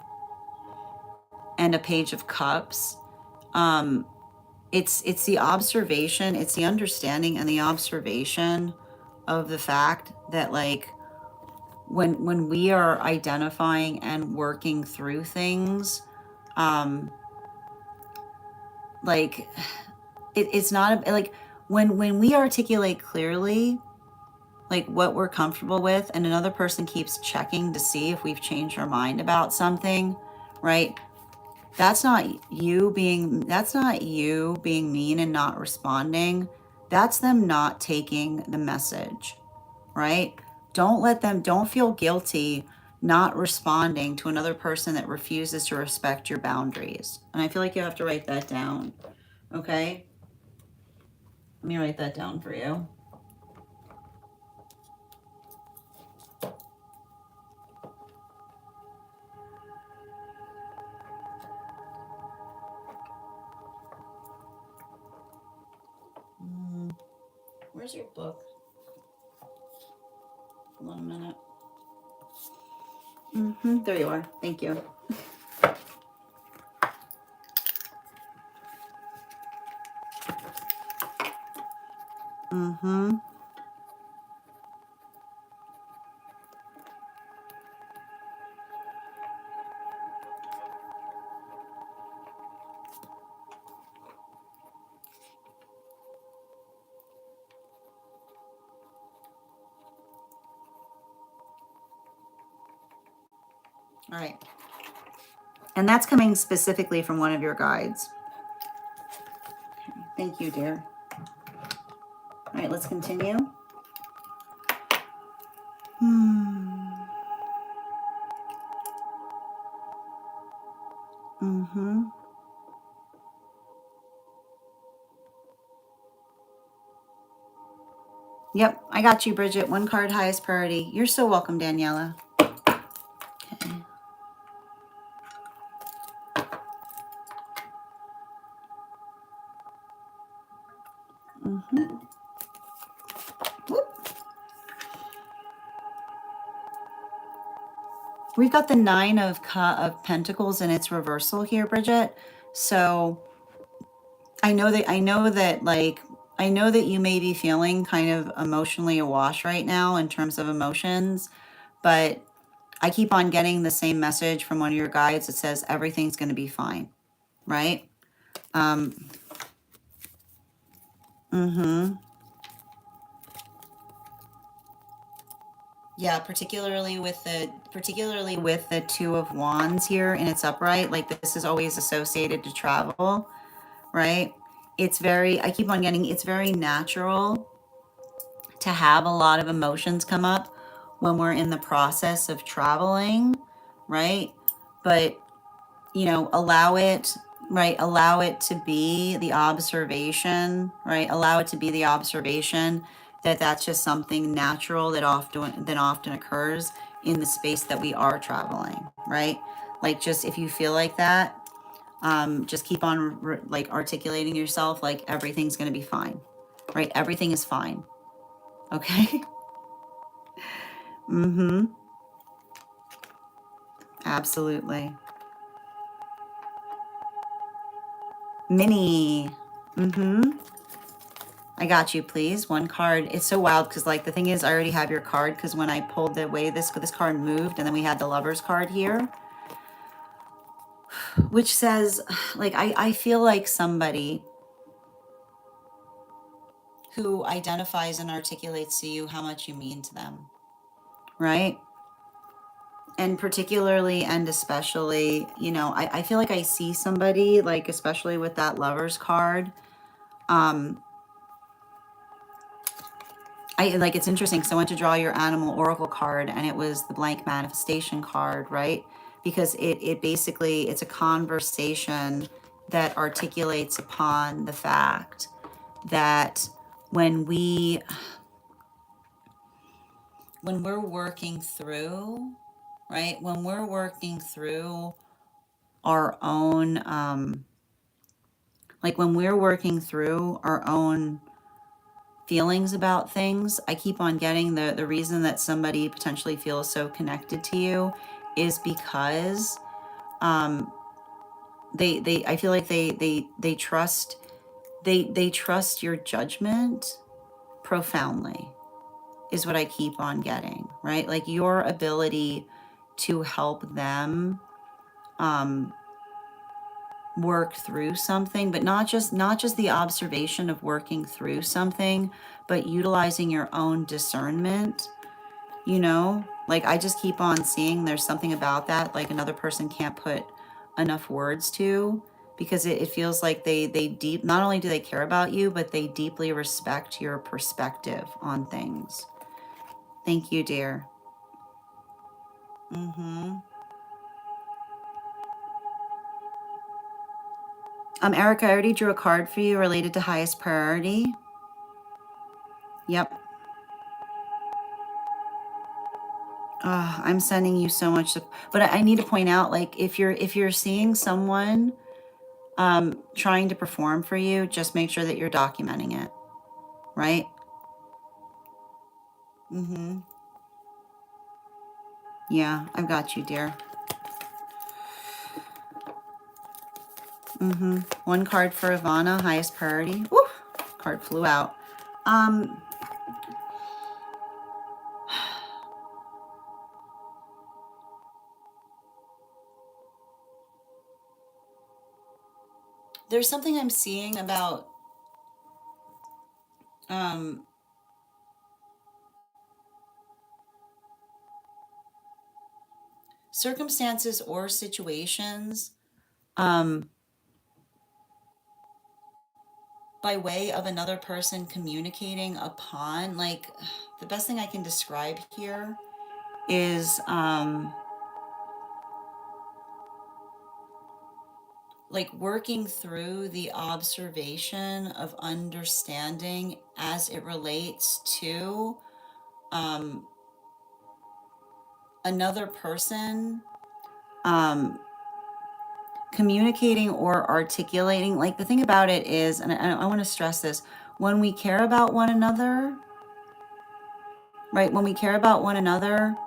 and a Page of Cups, um, it's the observation, it's the understanding and the observation of the fact that like when we are identifying and working through things, um like it's not like when we articulate clearly like what we're comfortable with and another person keeps checking to see if we've changed our mind about something, right? That's not you being mean and not responding. That's them not taking the message, right? Don't feel guilty not responding to another person that refuses to respect your boundaries. And I feel like you have to write that down. Okay? Let me write that down for you. Where's your book? Hold on a minute. There you are. Thank you. All right. And that's coming specifically from one of your guides. Okay. Thank you, dear. All right, let's continue. Yep, I got you, Bridget. One card, highest priority. You're so welcome, Daniela. Okay. We've got the Nine of Pentacles in its reversal here, Bridget. So I know that you may be feeling kind of emotionally awash right now in terms of emotions, but I keep on getting the same message from one of your guides that says everything's going to be fine, right? Yeah, particularly with the Two of Wands here in its upright, like this is always associated to travel, right? I keep on getting, it's very natural to have a lot of emotions come up when we're in the process of traveling, right? But, you know, allow it, right? Allow it to be the observation, right? Allow it to be the observation that that's just something natural that often occurs in the space that we are traveling, right? Like, just if you feel like that, just keep on like articulating yourself like everything's going to be fine, right? Everything is fine. Okay. Absolutely. Minnie. I got you, please. One card. It's so wild because like the thing is I already have your card because when I pulled the way this card moved and then we had the Lover's card here, which says like I feel like somebody who identifies and articulates to you how much you mean to them, right? And particularly and especially, you know, I feel like I see somebody like especially with that Lover's card. I like, it's interesting because I went to draw your animal oracle card and it was the blank manifestation card, right? Because it basically, it's a conversation that articulates upon the fact that when we when we're working through, right? When we're working through our own, like when we're working through our own feelings about things, I keep on getting the reason that somebody potentially feels so connected to you is because they I feel like they trust they trust your judgment profoundly, is what I keep on getting, right? Like your ability to help them work through something, but not just the observation of working through something, but utilizing your own discernment, you know? Like I just keep on seeing there's something about that like another person can't put enough words to, because it feels like they deep not only do they care about you, but they deeply respect your perspective on things. Thank you, dear. Mm-hmm. Erica, I already drew a card for you related to highest priority. Yep. I'm sending you so much, but I need to point out, like, if you're seeing someone trying to perform for you, just make sure that you're documenting it, right? Mm-hmm. Yeah, I've got you, dear. Mm-hmm. One card for Ivana, highest priority. Woo! Card flew out. There's something I'm seeing about circumstances or situations by way of another person communicating upon, like, the best thing I can describe here is like working through the observation of understanding as it relates to another person communicating or articulating. Like the thing about it is, and I want to stress this, when we care about one another, right? When we care about one another,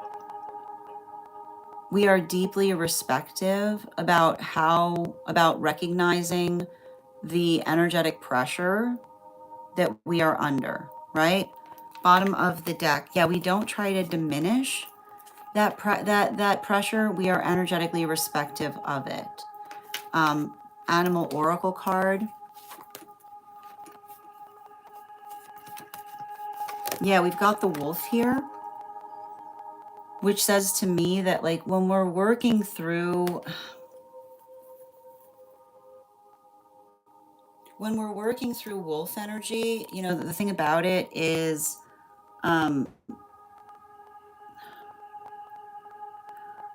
we are deeply respective about recognizing the energetic pressure that we are under, right? Bottom of the deck. Yeah, we don't try to diminish that pressure. We are energetically respective of it. Animal oracle card. Yeah, we've got the wolf here, which says to me that like when we're working through wolf energy, you know, the thing about it is I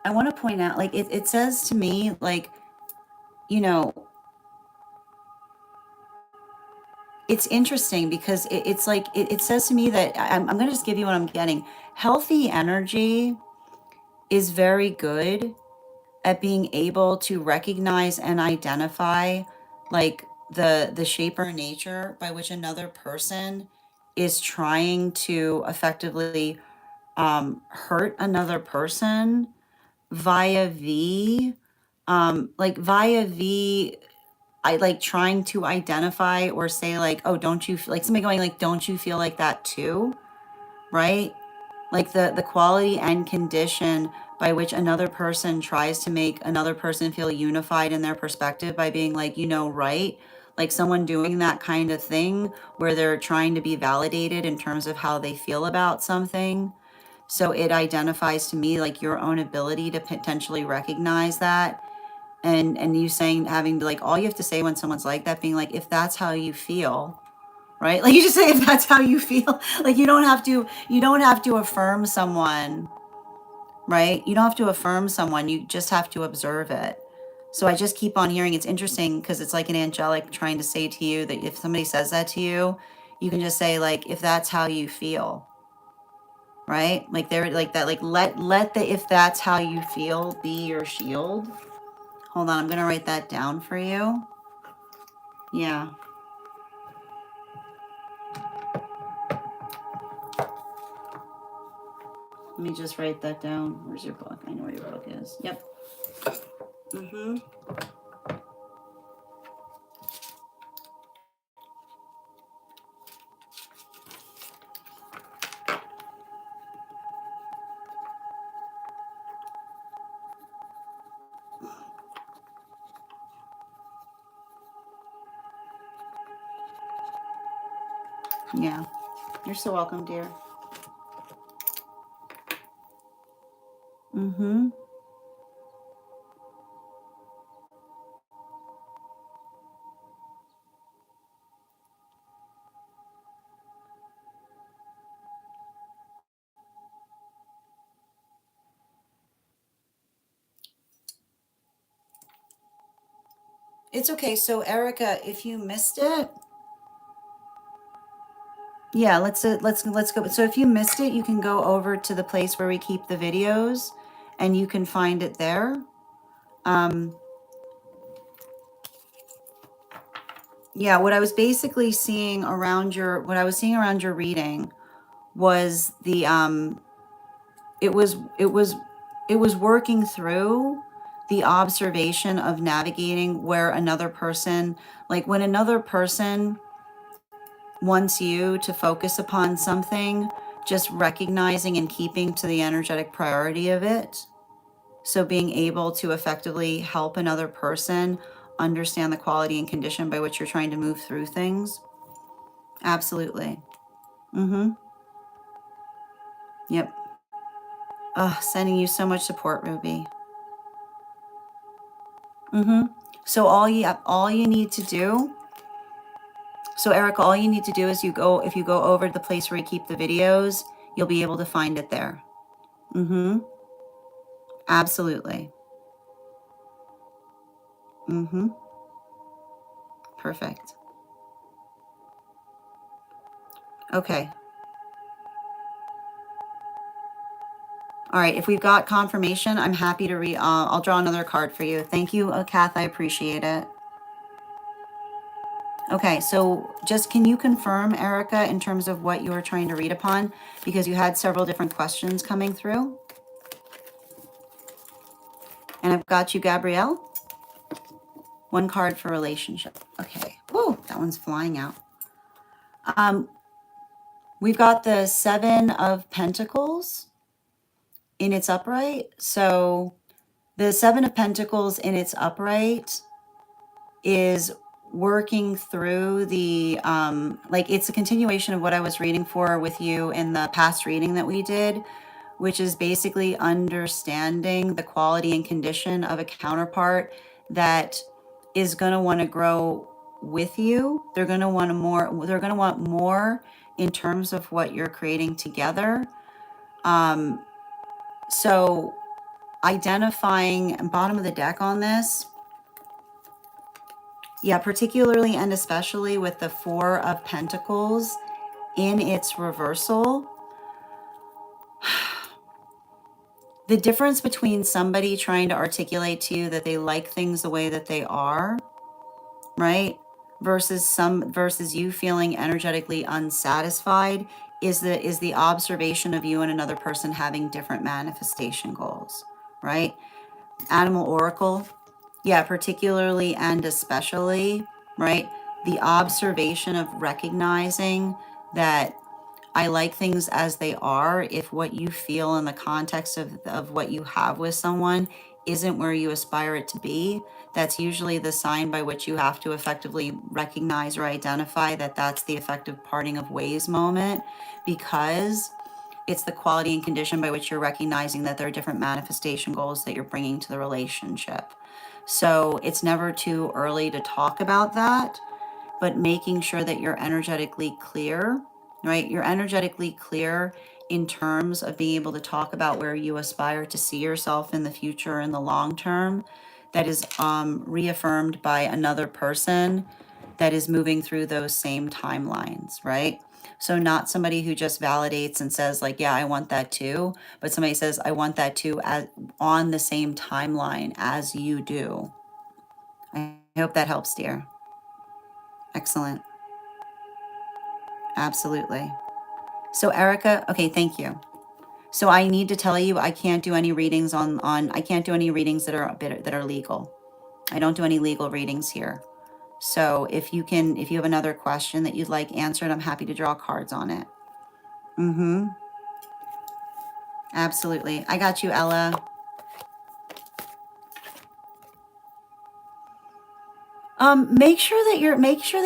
want to point out, like, it says to me, like, you know, it's interesting because it's like, it says to me that I'm going to just give you what I'm getting. Healthy energy is very good at being able to recognize and identify, like, the shape or nature by which another person is trying to effectively hurt another person via I like trying to identify or say like, oh, don't you like somebody going like, don't you feel like that too? Right? Like the quality and condition by which another person tries to make another person feel unified in their perspective by being like, you know, right? Like someone doing that kind of thing where they're trying to be validated in terms of how they feel about something. So it identifies to me like your own ability to potentially recognize that, and you saying, having to like, all you have to say when someone's like that, being like, if that's how you feel, right? Like you just say, if that's how you feel. Like you don't have to affirm someone, right? You don't have to affirm someone, you just have to observe it. So I just keep on hearing, it's interesting because it's like an angelic trying to say to you that if somebody says that to you, you can just say like, if that's how you feel, right? Like they're like that, like let the, if that's how you feel, be your shield. Hold on, I'm gonna write that down for you. Yeah. Let me just write that down. Where's your book? I know where your book is. Yep. Mm-hmm. Yeah. You're so welcome, dear. Mm-hmm. It's okay. So Erica, if you missed it, yeah, let's go. So if you missed it, you can go over to the place where we keep the videos and you can find it there. Um, yeah, what I was basically seeing around your, what I was seeing around your reading was the, it was, it was, it was working through the observation of navigating where another person, like when another person wants you to focus upon something, just recognizing and keeping to the energetic priority of it. So being able to effectively help another person understand the quality and condition by which you're trying to move through things. Absolutely. Mm-hmm. Yep. Sending you so much support, Ruby. Mm-hmm. So all you need to do, so Erica, all you need to do is if you go over to the place where you keep the videos, you'll be able to find it there. Mm-hmm. Absolutely. Mm-hmm. Perfect. Okay. All right. If we've got confirmation, I'm happy to I'll draw another card for you. Thank you, Kath. I appreciate it. Okay. So just can you confirm, Erica, in terms of what you were trying to read upon? Because you had several different questions coming through. And I've got you, Gabrielle. One card for relationship. Okay. Whoa, that one's flying out. We've got the Seven of Pentacles in its upright. So the Seven of Pentacles in its upright is working through the, like it's a continuation of what I was reading for with you in the past reading that we did, which is basically understanding the quality and condition of a counterpart that is going to want to grow with you. They're going to want they're going to want more in terms of what you're creating together. So identifying bottom of the deck on this, yeah, particularly and especially with the Four of Pentacles in its reversal, the difference between somebody trying to articulate to you that they like things the way that they are, right? Versus you feeling energetically unsatisfied is the observation of you and another person having different manifestation goals, right? Animal Oracle, yeah, particularly and especially, right? The observation of recognizing that I like things as they are. If what you feel in the context of what you have with someone isn't where you aspire it to be, that's usually the sign by which you have to effectively recognize or identify that that's the effective parting of ways moment, because it's the quality and condition by which you're recognizing that there are different manifestation goals that you're bringing to the relationship. So it's never too early to talk about that, but making sure that you're energetically clear, right? You're energetically clear in terms of being able to talk about where you aspire to see yourself in the future in the long term. That is reaffirmed by another person that is moving through those same timelines, right? So not somebody who just validates and says like, yeah, I want that too, but somebody says, I want that too, as on the same timeline as you do. I hope that helps, dear. Excellent. Absolutely. So Erica, okay, thank you. So I need to tell you, I can't do any readings I can't do any readings that are legal. I don't do any legal readings here. So if you have another question that you'd like answered, I'm happy to draw cards on it. Mm-hmm. Absolutely. I got you, Ella. Make sure that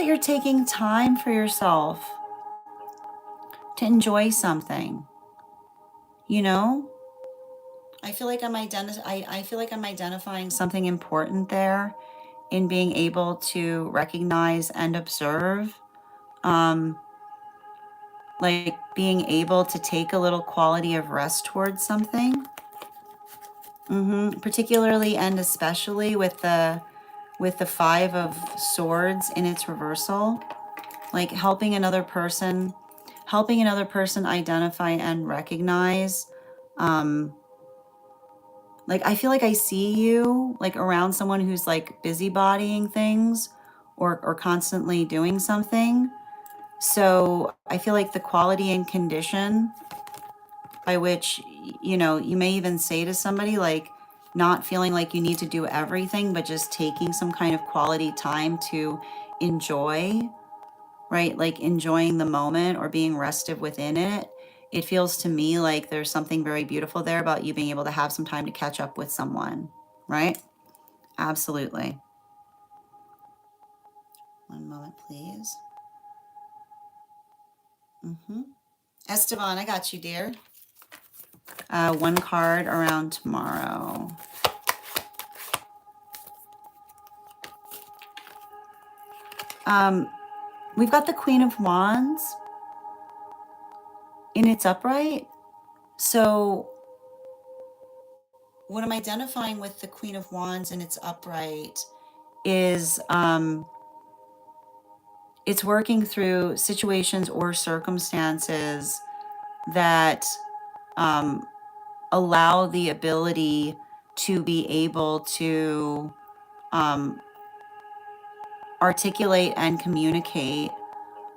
you're taking time for yourself to enjoy something. You know? I feel like I feel like I'm identifying something important there in being able to recognize and observe. Um, like being able to take a little quality of rest towards something. Particularly and especially with the Five of Swords in its reversal, like helping another person identify and recognize. Like I feel like I see you like around someone who's like busybodying things or constantly doing something. So I feel like the quality and condition by which, you may even say to somebody like not feeling like you need to do everything, but just taking some kind of quality time to enjoy, right? Like enjoying the moment or being restive within it. It feels to me like there's something very beautiful there about you being able to have some time to catch up with someone, right? Absolutely. One moment, please. Esteban, I got you, dear. One card around tomorrow. We've got the Queen of Wands in its upright. So what I'm identifying with the Queen of Wands in its upright is it's working through situations or circumstances that allow the ability to be able to articulate and communicate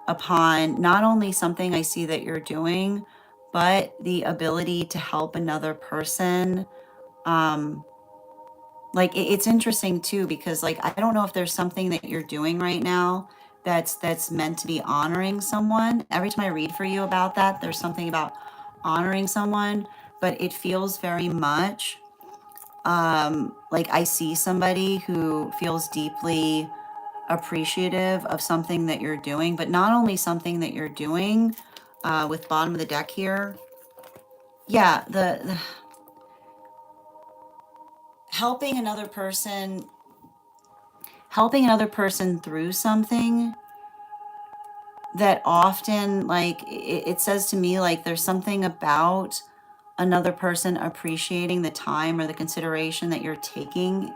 upon not only something I see that you're doing, but the ability to help another person. Like it's interesting too, because like, I don't know if there's something that you're doing right now that's meant to be honoring someone. Every time I read for you about that, there's something about honoring someone, but it feels very much like I see somebody who feels deeply appreciative of something that you're doing, but not only something that you're doing, with bottom of the deck here. Yeah, the helping another person through something that often, like it says to me, like there's something about another person appreciating the time or the consideration that you're taking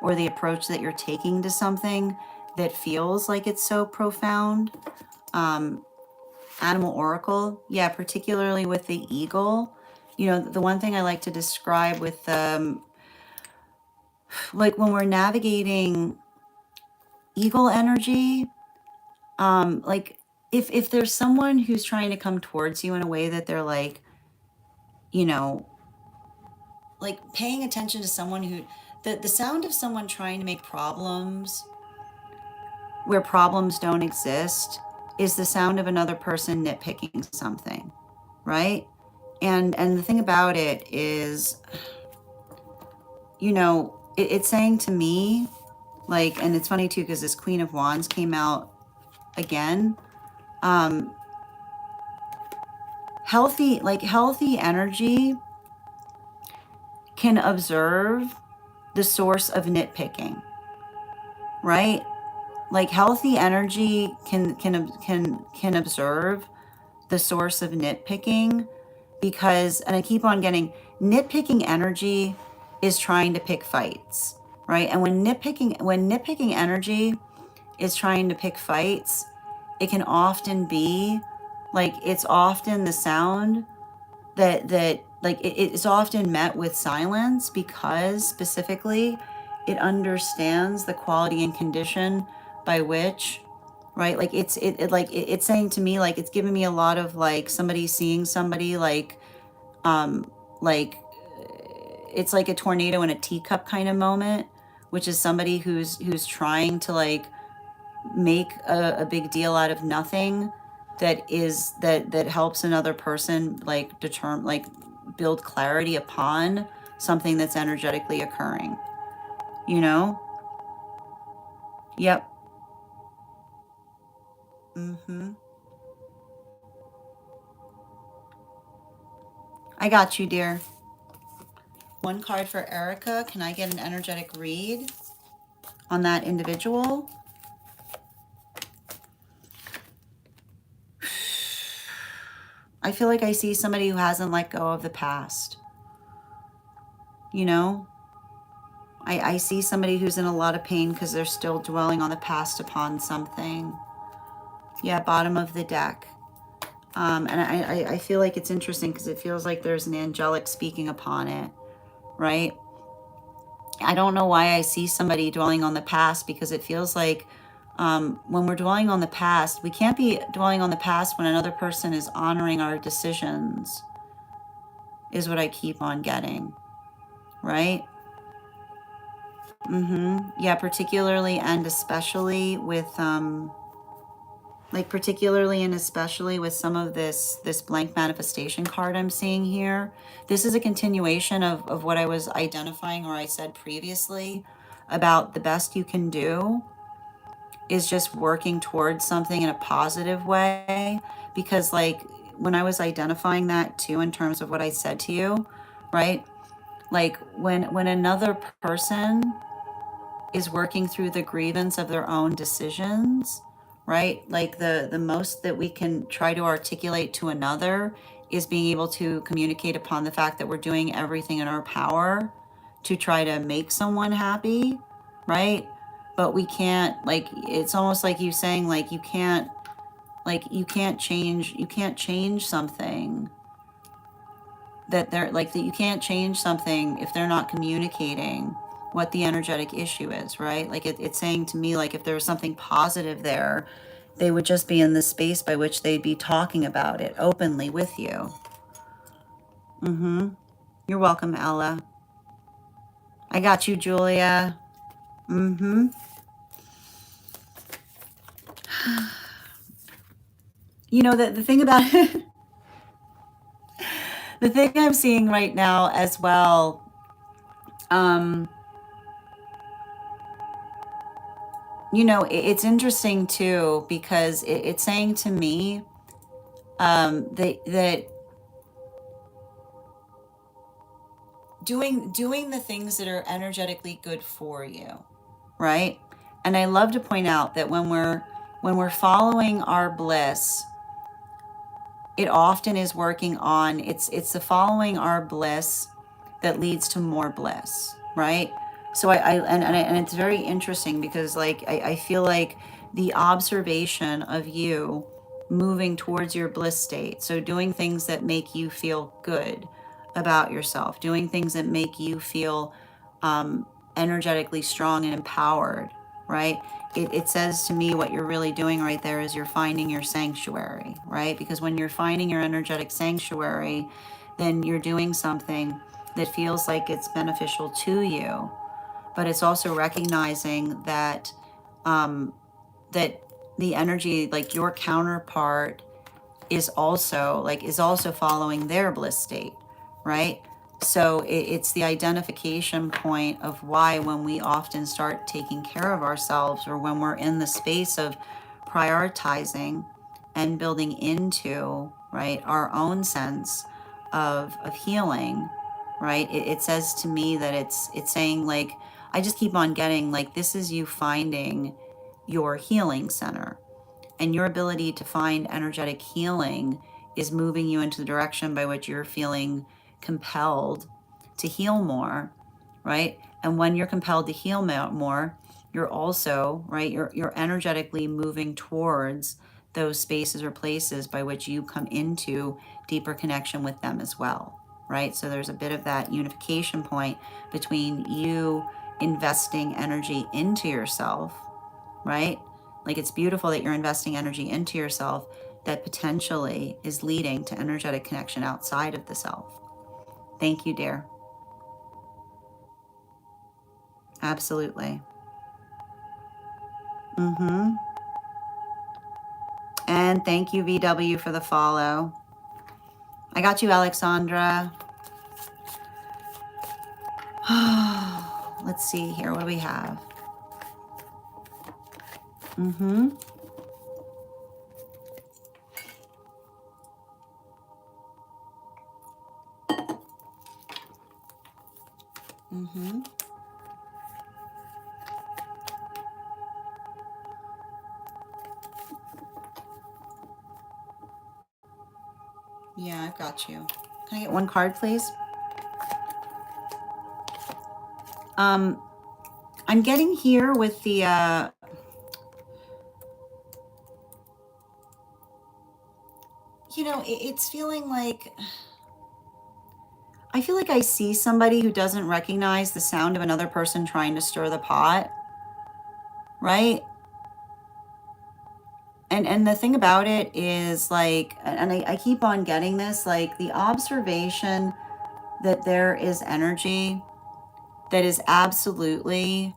or the approach that you're taking to something that feels like it's so profound. Animal Oracle, yeah, particularly with the eagle. The one thing I like to describe with like when we're navigating eagle energy, like if there's someone who's trying to come towards you in a way that they're like, you know, like paying attention to someone who, the sound of someone trying to make problems where problems don't exist is the sound of another person nitpicking something, right? And the thing about it is, it's saying to me, like, and it's funny too because this Queen of Wands came out again. Healthy energy can observe the source of nitpicking, right? Like healthy energy can observe the source of nitpicking, because, and I keep on getting, nitpicking energy is trying to pick fights, right? And when nitpicking energy is trying to pick fights, it can often be like, it's often the sound that like it's often met with silence, because specifically it understands the quality and condition by which, right, like it's saying to me, like, it's giving me a lot of like somebody seeing somebody like it's like a tornado in a teacup kind of moment, which is somebody who's trying to like make a big deal out of nothing, that helps another person like determine, like, build clarity upon something that's energetically occurring, you know? Yep. Mm-hmm. I got you, dear. One card for Erica. Can I get an energetic read on that individual? I feel like I see somebody who hasn't let go of the past. You know, I see somebody who's in a lot of pain because they're still dwelling on the past upon something. Yeah, bottom of the deck. And I feel like it's interesting because it feels like there's an angelic speaking upon it, right? I don't know why I see somebody dwelling on the past, because it feels like when we're dwelling on the past, we can't be dwelling on the past when another person is honoring our decisions, is what I keep on getting, right? Yeah, particularly and especially with like particularly and especially with some of this blank manifestation card I'm seeing here. This is a continuation of what I was identifying, or I said previously, about the best you can do is just working towards something in a positive way. Because like when I was identifying that too, in terms of what I said to you, right, like when another person is working through the grievance of their own decisions, right? Like the most that we can try to articulate to another is being able to communicate upon the fact that we're doing everything in our power to try to make someone happy, right? But we can't, like, it's almost like you saying, like, you can't change something that they're like, that you can't change something if they're not communicating what the energetic issue is, right? Like it's saying to me, like, if there was something positive there, they would just be in the space by which they'd be talking about it openly with you. You're welcome, Ella. I got you, Julia. You know, the thing about it, the thing I'm seeing right now as well, you know, it's interesting too, because it's saying to me that doing the things that are energetically good for you, right? And I love to point out that when we're following our bliss, it often is working on, it's the following our bliss that leads to more bliss, right? So and it's very interesting because like I feel like the observation of you moving towards your bliss state, so doing things that make you feel good about yourself, doing things that make you feel energetically strong and empowered, right? It says to me what you're really doing right there is you're finding your sanctuary, right? Because when you're finding your energetic sanctuary, then you're doing something that feels like it's beneficial to you, but it's also recognizing that that the energy, like your counterpart, is also following their bliss state, right? So it's the identification point of why, when we often start taking care of ourselves, or when we're in the space of prioritizing and building into, right, our own sense of healing, right? It says to me that it's saying, like, I just keep on getting, like, this is you finding your healing center, and your ability to find energetic healing is moving you into the direction by which you're feeling compelled to heal more, right? And when you're compelled to heal more, you're also, right, you're energetically moving towards those spaces or places by which you come into deeper connection with them as well, right? So there's a bit of that unification point between you investing energy into yourself, right? Like, it's beautiful that you're investing energy into yourself that potentially is leading to energetic connection outside of the self. Thank you, dear. Absolutely. Mm-hmm. And thank you, VW, for the follow. I got you, Alexandra. Let's see here. What do we have? Mm-hmm. Mm-hmm. Yeah, I've got you. Can I get one card, please? I'm getting here with the it's feeling like I feel like I see somebody who doesn't recognize the sound of another person trying to stir the pot, right? And the thing about it is, like, and I keep on getting this, like, the observation that there is energy that is absolutely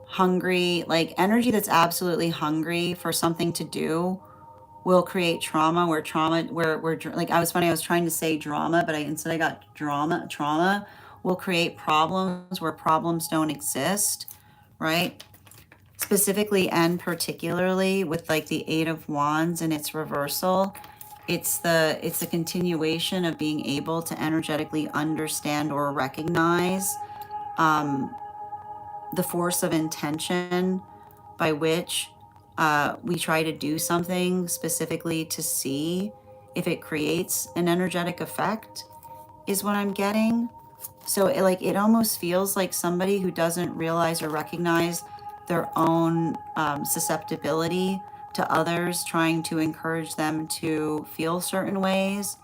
hungry, like energy that's absolutely hungry for something to do will create trauma, where like, I was funny, I was trying to say drama, but instead I got trauma will create problems where problems don't exist, right? Specifically and particularly with, like, the Eight of Wands and its reversal, it's the continuation of being able to energetically understand or recognize the force of intention by which we try to do something specifically to see if it creates an energetic effect, is what I'm getting. So it almost feels like somebody who doesn't realize or recognize their own susceptibility to others trying to encourage them to feel certain ways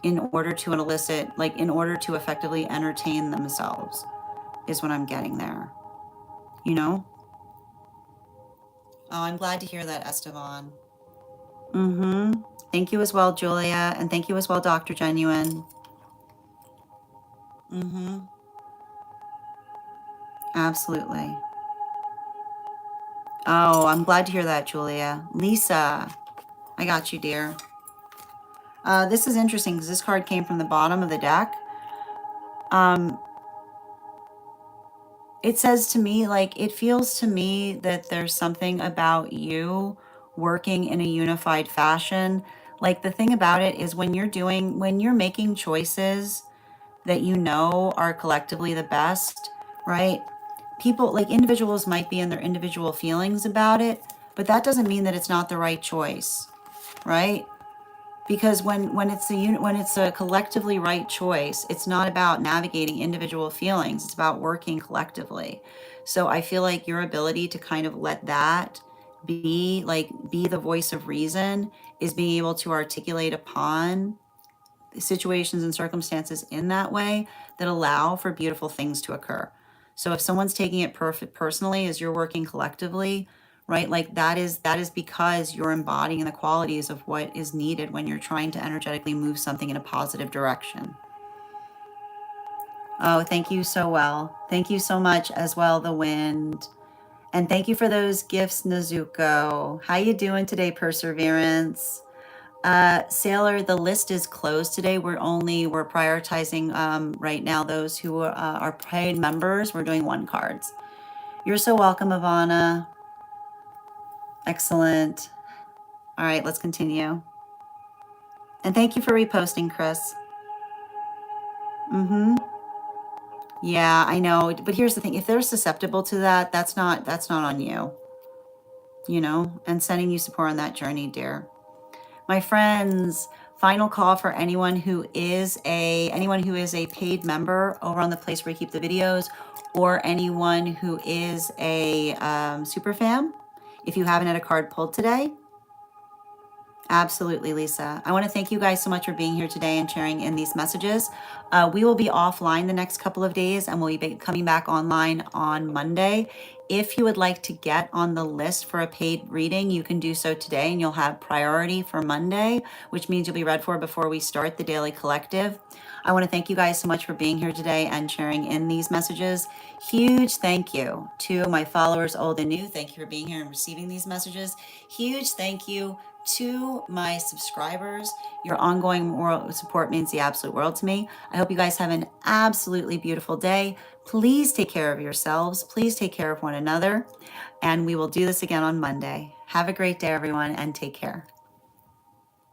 in order to elicit, like, in order to effectively entertain themselves, is what I'm getting there, you know? Oh, I'm glad to hear that, Esteban. Mm-hmm. Thank you as well, Julia. And thank you as well, Dr. Genuine. Mm-hmm. Absolutely. Oh, I'm glad to hear that, Julia. Lisa, I got you, dear. This is interesting because this card came from the bottom of the deck. It says to me, like, it feels to me that there's something about you working in a unified fashion. Like, the thing about it is, when you're making choices that you know are collectively the best, right? People, like, individuals might be in their individual feelings about it, but that doesn't mean that it's not the right choice, right? Because when it's a collectively right choice, it's not about navigating individual feelings, it's about working collectively. So I feel like your ability to kind of let that be the voice of reason is being able to articulate upon situations and circumstances in that way that allow for beautiful things to occur. So if someone's taking it personally as you're working collectively, right? Like, that is because you're embodying the qualities of what is needed when you're trying to energetically move something in a positive direction. Oh, thank you so well. Thank you so much as well, the wind. And thank you for those gifts, Nezuko. How you doing today, Perseverance? Sailor, the list is closed today. We're prioritizing right now those who are paid members. We're doing 1 cards. You're so welcome, Ivana. Excellent. All right, let's continue. And thank you for reposting, Chris. Mm-hmm. Yeah, I know. But here's the thing. If they're susceptible to that, that's not on you, and sending you support on that journey, dear. My friends, Final call for anyone who is a paid member over on the place where we keep the videos, or anyone who is a super fan. If you haven't had a card pulled today, absolutely, Lisa. I want to thank you guys so much for being here today and sharing in these messages. We will be offline the next couple of days, and we'll be coming back online on Monday. If you would like to get on the list for a paid reading, you can do so today, and you'll have priority for Monday, which means you'll be read for before we start the Daily Collective. I want to thank you guys so much for being here today and sharing in these messages. Huge thank you to my followers, old and new. Thank you for being here and receiving these messages. Huge thank you to my subscribers. Your ongoing moral support means the absolute world to me. I hope you guys have an absolutely beautiful day. Please take care of yourselves. Please take care of one another. And we will do this again on Monday. Have a great day, everyone, and take care.